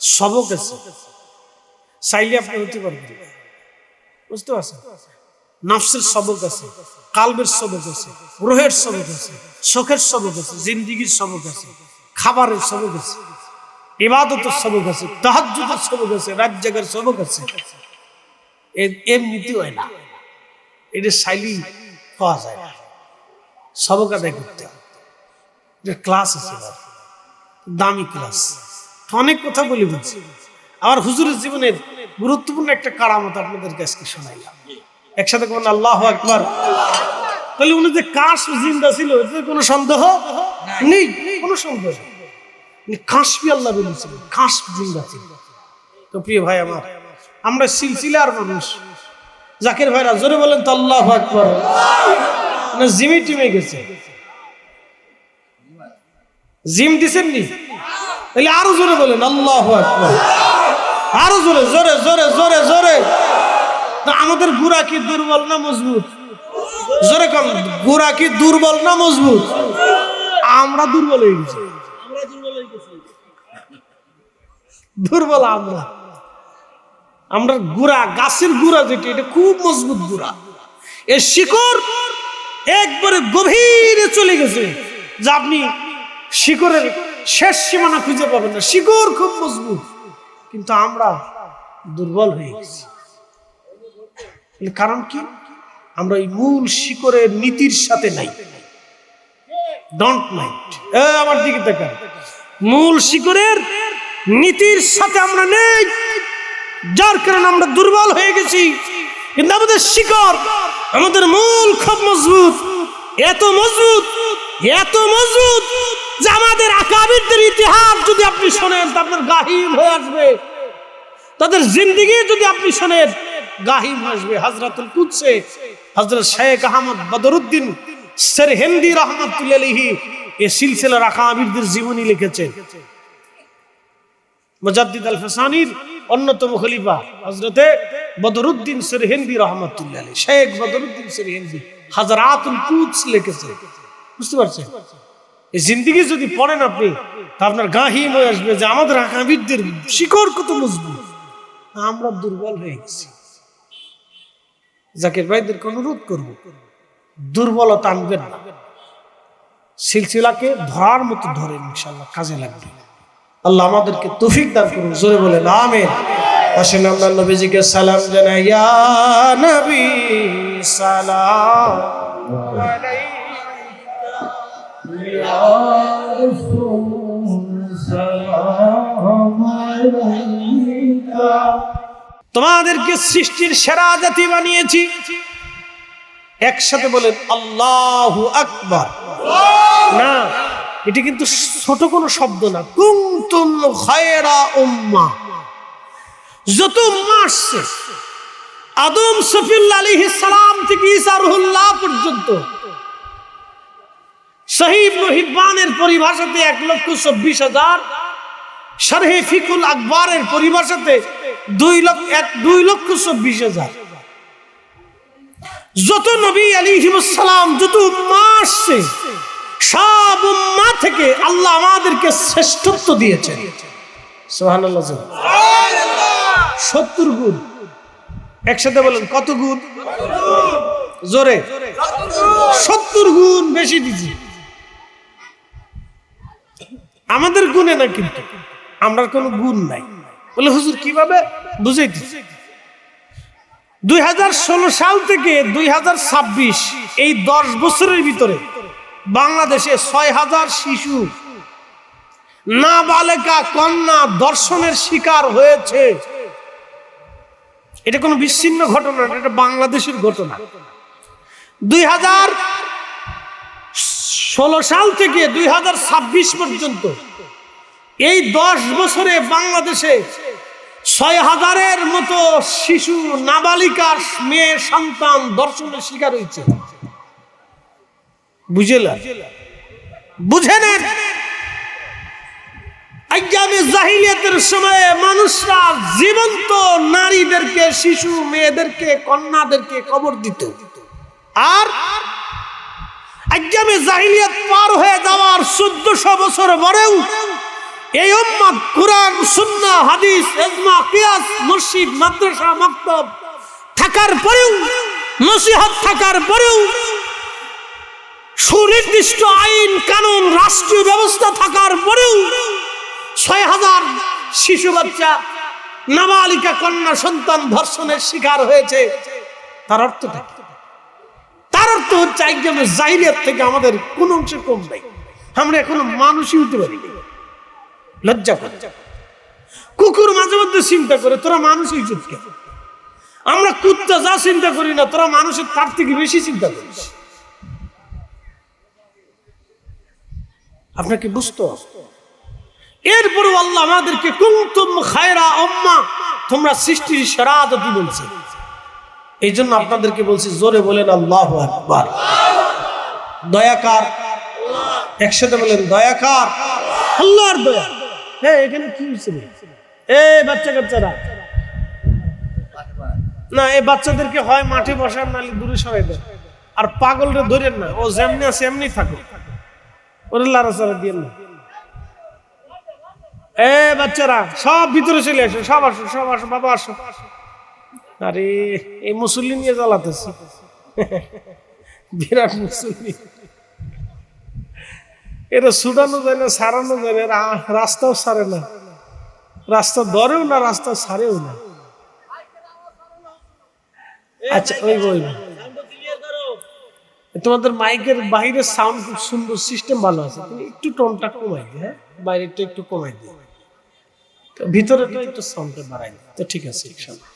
সবক আছে, চাইলে আপনি হতে পারবেন, বুঝতে পারছেন? নফসের সবক আছে, কালবের সবক আছে, রুহের সবক আছে, চোখের সবক আছে, জিন্দেগির সবক আছে, খাবারের সবক আছে, ইবাদতের সবক আছে, তাহাজ্জুদের সবক আছে, রাত জাগার সবক আছে। এমনিতে হয় না, এটা চাইলেই পাওয়া যায় না, সবক আদায় করতে হবে। ক্লাস আছে, দামি ক্লাস, অনেক কথা বলি বলছি। আমার হুজুরের জীবনের গুরুত্বপূর্ণ একটা কারামত আপনাদেরকে আজকে শোনাইলাম, একসাথে কোন আল্লাহু আকবার। তাহলে উনি যে কাশফ জিন্দা ছিল এতে কোনো সন্দেহ নেই, কোনো সন্দেহ নেই। কাশফি আল্লাহ বলেছিলেন, কাশফ জিন্দা ছিল। তো প্রিয় ভাই আমার, আমরা সিলসিলার মানুষ, জাকির ভাইরা জোরে বলেন তো আল্লাহু আকবার। না জিমি টিমে গেছে, জিম দিছেন নি? তাহলে আরো জোরে বলেন আল্লাহু আকবার, আরো জোরে, জোরে জোরে জোরে জোরে। আমাদের গুড়া কি দুর্বল না মজবুত? জোরে কম, গুড়া কি দুর্বল না মজবুত? আমরা দুর্বল হয়ে গেছি, দুর্বল আমরা গুড়া, গাছের গুড়া যেটা, এটা খুব মজবুত গুড়া, এর শিকড় একবারে গভীরে চলে গেছে, যা আপনি শিকড়ের শেষ সীমানা খুঁজে পাবেন না, শিকড় খুব মজবুত। কিন্তু আমরা দুর্বল হয়ে গেছি, কারণ কি? আমরা এই মূল শিকড়ের নীতির সাথে নাই। ডোন্ট মাইন্ড, আমার দিকে তাকান, মূল শিকড়ের নীতির সাথে আমরা নেই, যার কারণে আমরা দুর্বল হয়ে গেছি। কিন্তু আমাদের শিকড়, আমাদের মূল খুব মজবুত, এত মজবুত, এত মজবুত যে আমাদের আকাবিরদের ইতিহাস যদি আপনি শোনেন তা আপনার গাহিম হয়ে আসবে, তাদের জিন্দেগি যদি আপনি শোনেন গাহিম আসবে। হযরতুল কুদসে হযরত শেখ আহমদ বদরুদ্দিন সিরহিন্দি রাহমাতুল্লাহ আলাইহি এই সিলসিলার আকাবিরদের জীবনী লিখেছেন। মুজাদ্দিদ আল ফিসানির অন্যতম খলিফা হযরতে বদরুদ্দিন সিরহিন্দি রহমাতুল্লাহ আলাইহি, শেখ বদরুদ্দিন সিরহিন্দি হাজারাতুল কুদস লিখেছে। বুঝতে পারছেন? এই জিন্দেগি যদি পড়েন আপনি, তা আপনার গা হিম হয়ে আসবে যে আমাদের আকাবিরদের শিকড় কত মজবুত, আমরা দুর্বল হয়ে গেছি। জাকির ভাইদেরকে অনুরোধ করব, দুর্বলতা আনবেন না, সিলসিলাকে ধরার মতো ধরেন, ইনশাআল্লাহ কাজে লাগবে। আল্লাহ আমাদেরকে তৌফিক দান করুন, জোরে বলেন আমিন। আসেন আমরা নবীজিকে সালাম জানাই, ইয়া নবী সালাম ইয়া রাসূল সালাম আলাইকা। তোমাদেরকে সৃষ্টির সেরা জাতি বানিয়েছি। একসাথে বলেন আল্লাহু আকবার। না, এটা কিন্তু ছোট কোনো শব্দ না। কুনতুম খায়রা উম্মাহ, যত উম্মাহ আসছে আদম সফিউল্লাহ আলাইহিস সালাম থেকে ঈসা রুহুল্লাহ পর্যন্ত, সহিহ ইবনে হিব্বানের পরিভাষাতে 1,24,000, শারহে ফিকুল আকবরের পরিভাষাতে 2,24,000। যত নবী আলাইহিস সালাম, যত উম্মাহ আসছে, সব উম্মাহ থেকে আল্লাহ আমাদেরকে শ্রেষ্ঠত্ব দিয়েছেন। সুবহানাল্লাহ। 70 গুণ। একসাথে বলেন কত গুণ? জোরে 70 গুণ বেশি দিয়েছি। আমাদের গুণে না, কিন্তু আমরা কোনো গুণ নাই। বলে হুজুর কিভাবে বুঝাইতে? 2016 সাল থেকে 2026 এই 10 বছরের ভিতরে বাংলাদেশে 6,000 শিশু নাবালিকা কন্যা ধর্ষণের শিকার হয়েছে। এটা কোনো বিচ্ছিন্ন ঘটনা, এটা বাংলাদেশের ঘটনা। 2016 সাল থেকে 2026 পর্যন্ত এই 10 বছরে বাংলাদেশে 6,000-এর মতো শিশু নাবালিকা মেয়ে সন্তান ধর্ষণের শিকার হয়েছে। বুঝে নেন, আইয়ামে জাহিলিয়াতের সময়ে মানুষরা জীবন্ত নারীদেরকে, শিশু মেয়েদেরকে, কন্যাদেরকে কবর দিত। আর আইয়ামে জাহিলিয়াত পার হয়ে যাওয়ার 1400 বছর পরেও এই উম্মত কুরআন, সুন্নাহ, হাদিস, ইজমা, কিয়াস, মসজিদ, মাদ্রাসা, মাকতাব থাকার পরেও, নসিহত থাকার পরেও, সুনির্দিষ্ট আইন কানুন রাষ্ট্রীয় ব্যবস্থা থাকার পরেও 6,000 শিশু বাচ্চা নাবালিকা কন্যা সন্তান ধর্ষণের শিকার হয়েছে। তার অর্থটা কি? তার অর্থ হচ্ছে আইয়ামে জাহিলিয়াত থেকে আমাদের কোন অংশে কম নাই। আমরা এখনো মানুষই হতে পারি। লজ্জা করে। কুকুর মাঝে মধ্যে চিন্তা করে তোরা মানুষ হইছিস কেন? আমরা কুত্তা যা চিন্তা করি না, তোরা মানুষের তার থেকে বেশি চিন্তা করিস। আপনাকে বুঝতে হবে। এরপরও আল্লাহ আমাদেরকে কুনতুম খায়রা উম্মাহ, তোমরা সৃষ্টির সেরা জাতি বলছে। এই জন্য আপনাদেরকে বলছি, জোরে বলেন আল্লাহু আকবার। দয়াকার, একসাথে বলেন দয়াকার, আল্লাহর দয়া। হ্যাঁ, এখানে কি হয়েছে? এই বাচ্চা কাচ্চারা না, এই বাচ্চাদেরকে হয় মাঠে বসান, নাহলে দূরে সরাই দেন। আর পাগলরে ধরেন না, ও যেমনি আছে এমনি থাকো, ওরে লাড়াচাড়া দিয়ে না। এ বাচ্চারা সব ভিতরে চলে আসো, সব আসো, সব আসো, বাবা আসো। আরে এই মুসল্লি নিয়ে জ্বালাতেছি, বিরাট মুসল্লি। এটা ছুটানো যায় না, সারানো যায় না, রাস্তাও সারে না, রাস্তা ধরেও না, রাস্তা সারেও না। আচ্ছা, ওই তোমাদের মাইকের বাইরের সাউন্ড খুব সুন্দর, সিস্টেম ভালো আছে, তুমি একটু টোনটা কমাই দিই। হ্যাঁ, বাইরেরটা একটু কমাই দিই, ভিতরেটা একটু সাউন্ডটা বাড়াই দিই, তো ঠিক আছে ইনশাআল্লাহ।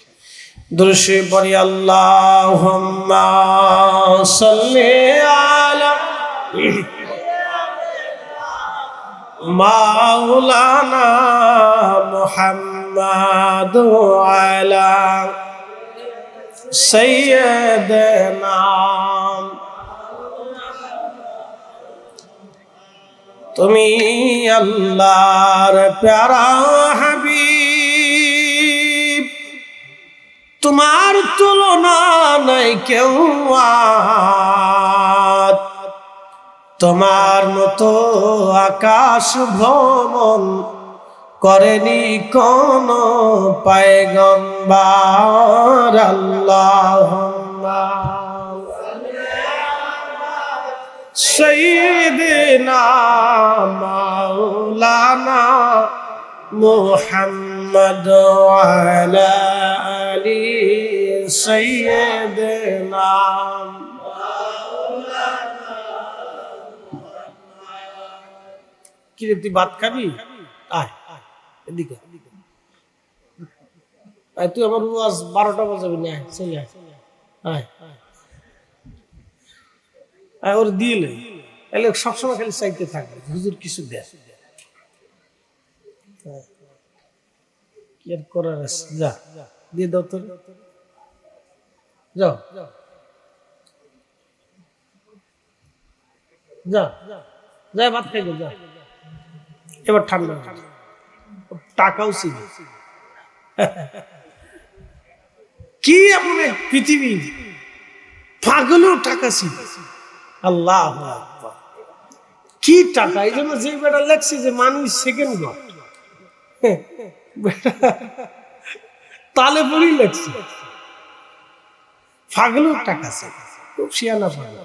দুরূদে পড়ি আল্লাহুম্মা সাল্লি আলা মাওলানা মুহাম্মাদ আলা সাইয়্যিদিনা। তুমি আল্লাহর প্যারা হাবিব, তোমার তুলনা নাই কেউ আর, তোমার মতো আকাশ ভ্রমণ করেনি কোন পয়গম্বর। আল্লাহুম্মা সাইয়্যিদিনা মাওলানা মুহাম্মদ ওয়া আলা আলি সাইয়্যিদিনা। কি রে তুই ভাত খাবি? আয় এদিকে আয়, তুই আমার ওয়াজ 12টা বাজাবি না, চলে আয় আয় ওর দিলে এলে সবসময় খালি চাইতে থাকবে হুজুর কিছু দেয়, কি আর করার আছে, যা দিয়ে দাও তোর, যাও যা যা ভাত খাইবে যা। এবার ঠান্ডা টাকাও ছিল কি এমন এক পৃথিবী, পাগলেও টাকা ছিল। আল্লাহু আকবার, কি টাকা! এই জন্য যে বেটা লেখছে যে মানুষ সেকেন্ড গড, তালে পড়ি লেখছে, পাগলেও টাকা ছিল, খুব শিয়ানা পাগল।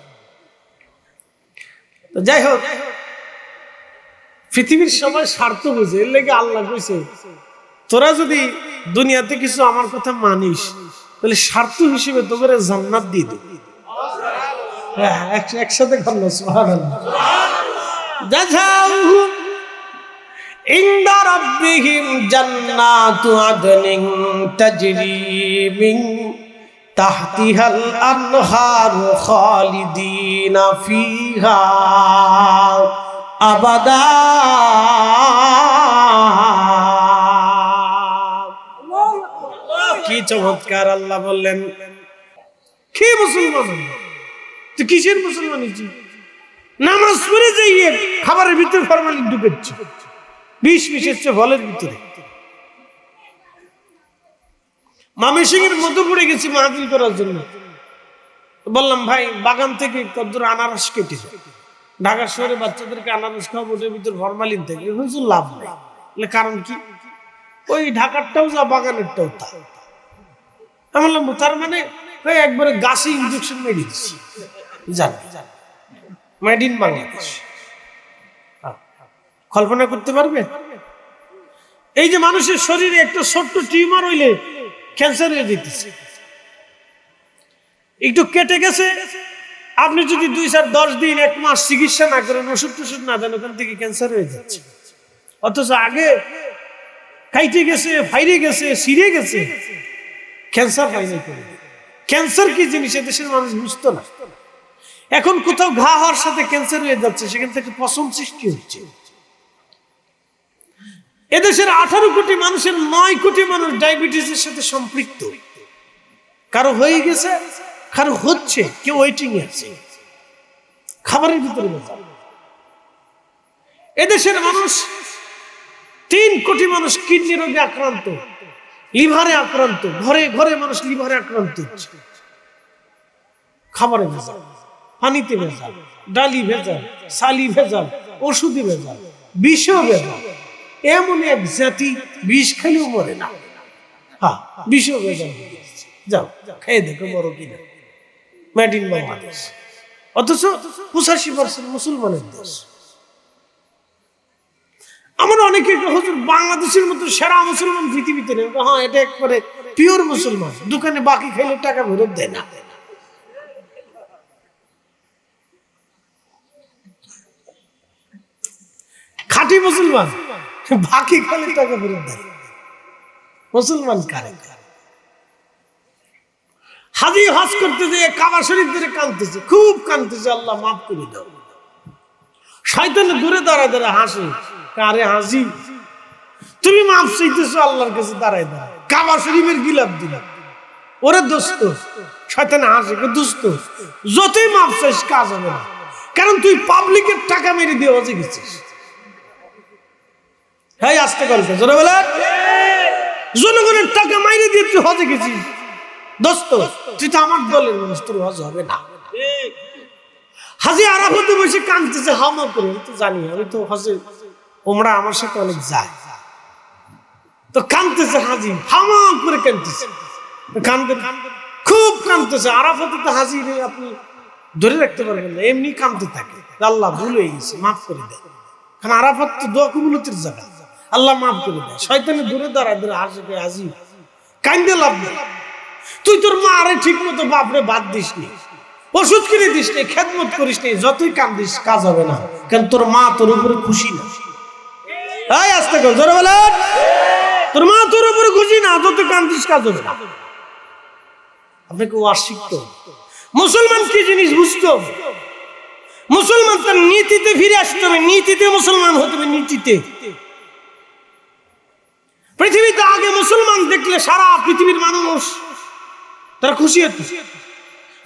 তো যাই হোক, পৃথিবীর সবাই স্বার্থ বুঝে, এর লেগে আল্লাহ কইছে তোরা যদি দুনিয়াতে কিছু আমার কথা মানিস তাহলে স্বার্থ হিসেবে তোদের জান্নাত দিয়ে দেব। একসাথে করলো সুবহানাল্লাহ। জাযাউহুম ইনদা রাব্বিহিম জান্নাতু আদনিন তাজরি মিন তাহতিহাল আনহারু খালিদিনা ফিহা আবাদা। কি চমৎকার! আল্লাহ বললেন কি মুসলমান, তুই কিসের মুসলমান? নামাজ পড়ে যাইয়ে খাবারের ভিতরে ফরমালিন ঢুকেছে, বিষ মিশেছে ফলের ভিতরে। ময়মনসিংহের মধ্যে পড়ে গেছি মাহফিল করার জন্য, বললাম ভাই বাগান থেকে কতদূর আনারস কেটেছে, ঢাকা শহরে বাচ্চাদেরকে আনারস খাওয়া ওটার ভিতরে ফরমালিন থেকে হয়েছে, লাভ নেই। কারণ কি? ওই ঢাকারটাও যা বাগানেরটাও তা। আমি বললাম তার মানে একবারে গাছে ইনজেকশন মেরে দিচ্ছি, জানি মেড ইন বাংলাদেশ। কল্পনা করতে পারবে? এই যে মানুষের শরীরে একটা ছোট্ট টিউমার হইলে ক্যান্সার হয়ে যেতেছে, একটু কেটে গেছে, আপনি যদি 2-10 দিন 1 মাস চিকিৎসা না করেন, ওষুধ টষুধ না দেন, ওখান থেকে ক্যান্সার হয়ে যাচ্ছে। অথচ আগে কাইটে গেছে, ফাইরে গেছে, সিরে গেছে, ক্যান্সার ফাইনাল করে। ক্যান্সার কি জিনিস এদেশের মানুষ বুঝতো না। এখন কোথাও ঘা হওয়ার সাথে ক্যান্সার হয়ে যাচ্ছে, সেখান থেকে পশম সৃষ্টি হচ্ছে। এদেশের 18 কোটি মানুষের 9 কোটি মানুষ ডায়াবেটিসের সাথে সম্পৃক্ত। কারো হয়ে গেছে, কারো হচ্ছে, কেউ ওয়েটিং এ আছে। খাবারের ভিতরে ভেজাল। এদেশের মানুষ 3 কোটি মানুষ কিডনি রোগে আক্রান্ত, লিভারে আক্রান্ত, ঘরে ঘরে মানুষ লিভারে আক্রান্ত হচ্ছে। খাবারে ভেজাল, পানিতে ভেজাল, ডালি ভেজাল, সালি ভেজাল, ওষুধে ভেজাল, বিষও ভেজাল। এমন এক জাতি বিষ খেলেও মরে না। হ্যাঁ, বিষও ভেজাল। যাও খেয়ে দেখো বড় কিনা, মেড ইন বাংলাদেশ। অথচ 85% মুসলমানের দেশ। আমরা অনেকে হুজুর বাংলাদেশের মতো সেরা মুসলমান পৃথিবীতে নেই। হ্যাঁ, এটা একবারে পিওর মুসলমান, দোকানে বাকি খাইলে টাকা ফেরত দেয় না। খাঁটি মুসলমান, বাকি খাইলে টাকা ফেরত দেয়। মুসলমান কারে? হাজি হজ করতে যেয়ে কাবা শরীফ ধরে কাঁদতেছে, খুব কাঁদতেছে, আল্লাহ মাফ করে দাও। শয়তান দূরে দাঁড়ায় দাঁড়ায় হাসে, কারে হাসি, তুমি মাফ চাইতেছো আল্লাহর কাছে দাঁড়ায় দাঁড়ায়, কাবা শরীফের গিলাপ দিলা, ওরে দোস্ত। শয়তান হাসে, দোস্ত যতই মাফ চাইস কাজ হবে না, কারণ তুই পাবলিকের টাকা মেরে দিয়ে হজে গেছিস। হ্যাঁ, আসতে গল্প জোরে বলে, জনগণের টাকা মাইরে দিয়ে তুই হজে গেছিস, দোস্ত তুই তো আমার দলের মানুষ, তোর হজ হবে না। হাজি আরাফাতে বসে কাঁদতেছে হামা করে, আমি তো জানি, আমি তো হজে ওমরা আমার সাথে অনেক যায়, তো কাঁদতেছে হাজি হামা করে কাঁদতেছে, খুব কাঁদতেছে। আরাফাতে তো হাজি রে আপনি ধরে রাখতে পারবেন না, এমনি কাঁদতে থাকে, আল্লাহ ভুল হয়ে গেছে মাফ করে দেয়। কারণ আরাফাত তো দোয়া কবুলতের জায়গা, আল্লাহ মাফ করে দেয়। শয়তানের দূরে দাঁড়ায় ধরে হাসি হাজি কান্দে লাভ নেই। তুই তোর মা আরে ঠিক মতো বাপরে বাদ দিস নি, ওষুধ কিনে দিস নি, খেদমত করিস নি, যতই কান্দিস কাজ হবে না, কারণ তোর মা তোর উপরে খুশি না। এই আস্তে কর জোরে বলেন, তোর মা তোর উপরে খুশি না, যত কান্দিস কাজ হবে না। আপনাকে ওয়াজ শিখতো, মুসলমান কি জিনিস বুঝতো, মুসলমান তার নীতিতে ফিরে আসতে হবে, নীতিতে মুসলমান হতে হবে, নীতিতে। পৃথিবীতে আগে মুসলমান দেখলে সারা পৃথিবীর মানুষ তারা খুশি হতো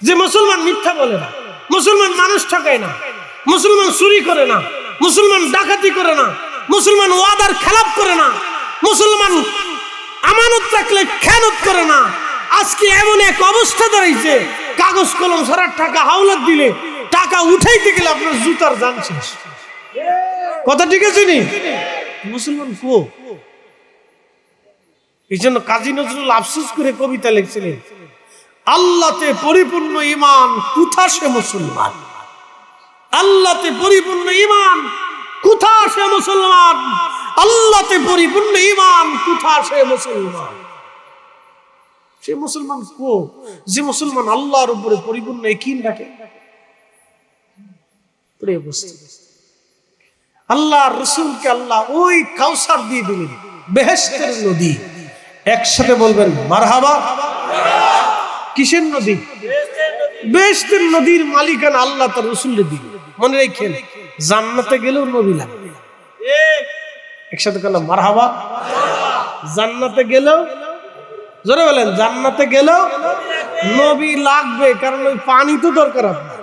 যে মুসলমান মিথ্যা বলে না, মুসলমান মানুষ ঠকায় না, মুসলমান চুরি করে না, মুসলমান ডাকাতি করে না, মুসলমান ওয়াদার খেলাপ করে না, মুসলমান আমানত রাখলে খেয়ানত করে না। আজকে এমন এক অবস্থা দাঁড়াইছে, কাগজ কলম ছাড়া টাকা হাওলাত দিলে টাকা উঠাইতে গেলে আপনার জুতার জান শেষ। কথা ঠিক আছে নি? মুসলমান কো? এই জন্য কাজী নজরুল আফসোস করে কবিতা লিখছিলেন, আল্লাহতে পরিপূর্ণ ঈমান কোথা সে মুসলমান, আল্লাহতে পরিপূর্ণ ঈমান কোথা সে মুসলমান, আল্লাহতে পরিপূর্ণ ঈমান কোথা সে মুসলমান। সে মুসলমান কো? যে মুসলমান আল্লাহর উপরে পরিপূর্ণ ইয়াকিন রাখে। আল্লাহর রাসূলকে আল্লাহ ওই কাউসার দিয়ে দিলেন, বেহেশতের নদী। একসাথে বলবেন মারহাবা। কিসের নদী? বেহেশতের নদীর মালিকানা আল্লাহ তার রাসূলকে দিলেন। মনে রাখেন, জান্নাতে গেলেও নবী লাগবে। একসাথে বললাম মারহাবা। জান্নাতে গেলেও, জোরে বলেন, জান্নাতে গেলেও নবী লাগবে, কারণ ওই পানি তো দরকার আপনার,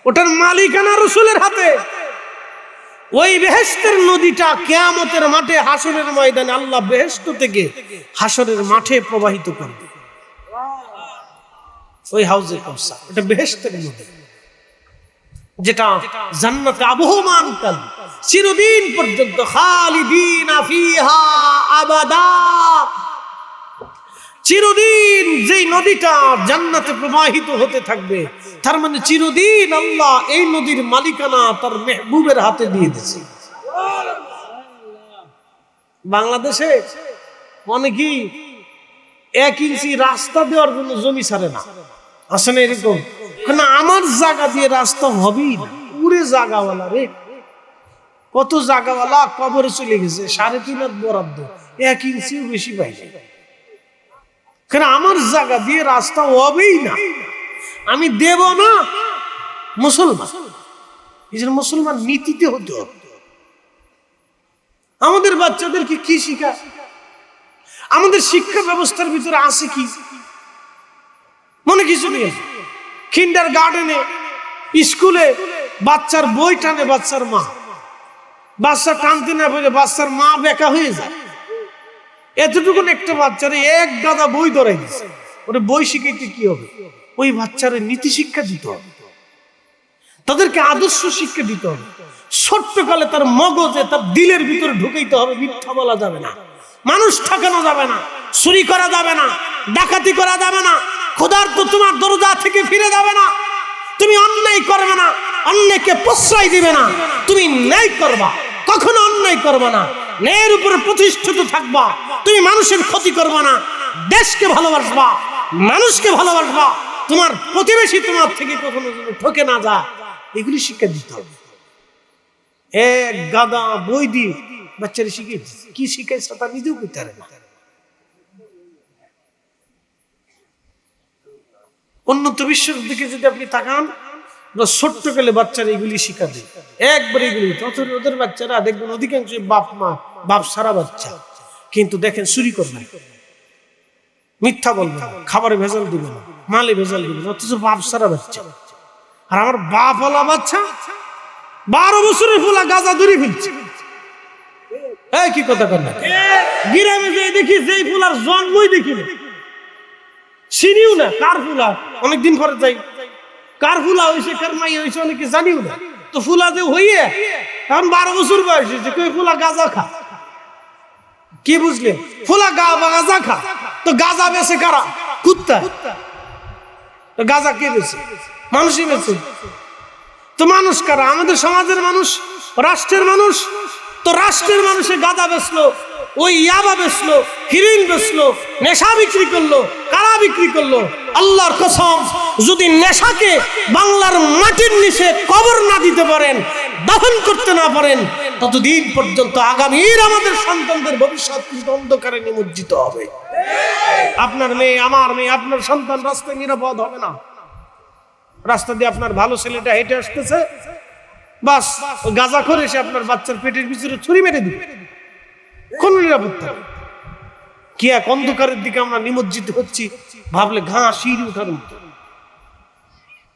ওটার মালিকানা রাসূলের হাতে। ওই বেহেশতের নদীটা কিয়ামতের মাঠে হাসরের ময়দানে আল্লাহ বেহেশত থেকে হাসরের মাঠে প্রবাহিত করবে। ওই হাউজে কাউসার, এটা বেহেশতের নদী, যেটা জান্নাতে আবহমান কাল, চিরদিন পর্যন্ত, খালিদিনা ফিহা আবাদা। চিরদিন যেই নদীটা জান্নাতে প্রবাহিত হতে থাকবে, তার মানে চিরদিন আল্লাহ এই নদীর মালিকানা তার মেহবুবের হাতে দিয়ে দিয়েছে। বাংলাদেশে অনেকেই 1 ইঞ্চি রাস্তা দেওয়ার জন্য জমি ছাড়ে না, আসে না এরকম? কারণ আমার জায়গা দিয়ে রাস্তা হবেই না, পুরে জায়গাওয়ালা রে, কত জায়গাওয়ালা কবরে চলে গেছে, 3.5 হাত বরাদ্দ, 1 ইঞ্চিও বেশি পাইছে। কারণ আমার জায়গা দিয়ে রাস্তা হবেই না, আমি দেব না। মুসলমান, এই জন্য মুসলমান নীতিতে হতে হবে। আমাদের বাচ্চাদেরকে কি শিখা, আমাদের শিক্ষা ব্যবস্থার ভিতরে আছে কি? মনে কিছু নেই। কিন্ডার গার্ডেনে, স্কুলে বাচ্চার বই টানে বাচ্চার মা, বাচ্চা টানতে না পেরে বাচ্চার মা বেকা হয়ে যায়। এতটুকুন একটা বাচ্চারে এক গাদা বই ধরাই দিচ্ছে, ওরে বই শিখাইতে কি হবে? ওই বাচ্চারে নীতি শিক্ষা দিতে হবে, তাদেরকে আদর্শ শিক্ষা দিতে হবে। ছোট্টকালে তার মগজে, তার দিলের ভিতরে ঢুকাইতে হবে, মিথ্যা বলা যাবে না, মানুষ ঠকানো যাবে না, চুরি করা যাবে না, ডাকাতি করা যাবে না, ক্ষুধার্ত তোমার দরজা থেকে ফিরে যাবে না, তুমি অন্যায় করবে না, অন্যায়কে প্রশ্রয় দিবে না, তুমি ন্যায় করবা, কখনো অন্যায় করবে না, ন্যায়ের উপরে প্রতিষ্ঠিত থাকবা, তুমি মানুষের ক্ষতি করবে না, দেশকে ভালোবাসবা, মানুষকে ভালোবাসবা, তোমার প্রতিবেশী তোমার থেকে কখনো যেন ঠকে না যায়, এগুলি শিক্ষা দিতে হবে। এক গাদা বই দিয়ে বাচ্চারা শিখে কি শিখাইছে তা নিজেও করতে পারে না। উন্নত বিশ্বের দিকে যদি আপনি তাকান, ছোট্ট কালে বাচ্চারা এগুলি শিক্ষা দেয়, একবার এগুলি। ওদের বাচ্চারা দেখবেন অধিকাংশ বাপ সারা বাচ্চা, কিন্তু দেখেন চুরি করবে না, মিথ্যা বলবে না, খাবারে ভেজাল দিবে না, মালে ভেজাল দিবে না, অথচ বাপ সারা বাচ্চা। আর আমার বাপ ওলা বাচ্চা 12 বছরের ফুলা গাঁজা ধরে ফেলছে। এই কি কথা কর না, গ্রামে যে দেখি যেই ফুলার জন্মই দেখি না, চিনিও না কার ফুলা, অনেকদিন পরে যাই কার ফুলা হয়েছে কার মাই হয়েছে অনেকে জানিও না। তো ফুলা যে হইয়ে এখন 12 বছর বয়স হয়েছে, কই ফুলা গাঁজা খা। কি বুঝলেন? ফুলা গাঁজা খা। তো গাঁজা বেছে কারা? কুত্তা। তো গাঁজা কে বেছে? মানুষই বেছে। তো মানুষ কারা? আমাদের সমাজের মানুষ, রাষ্ট্রের মানুষ। তো রাষ্ট্রের মানুষে গাঁজা বেচলো, ওই ইয়াবা বেচলো, হিরোইন বেচলো, নেশা বিক্রি করলো। কারা বিক্রি করলো? আল্লাহর কসম, যদি নেশাকে বাংলার মাটির নিচে কবর না দিতে পারেন, দাফন করতে না পারেন, ততদিন পর্যন্ত আগামীর আমাদের সন্তানদের ভবিষ্যৎ কিন্তু অন্ধকারে নিমজ্জিত হবে। আপনার মেয়ে, আমার মেয়ে, আপনার সন্তান রাস্তায় নিরাপদ হবে না। রাস্তা দিয়ে আপনার ভালো ছেলেটা হেঁটে আসতেছে, বাস গাঁজা করে এসে আপনার বাচ্চার পেটের ভিতরে ছুরি মেরে দিবে, কোন নিরাপত্তা? কি এক অন্ধকারের দিকে আমরা নিমজ্জিত হচ্ছি, ভাবলে ঘা শির উঠার মতো।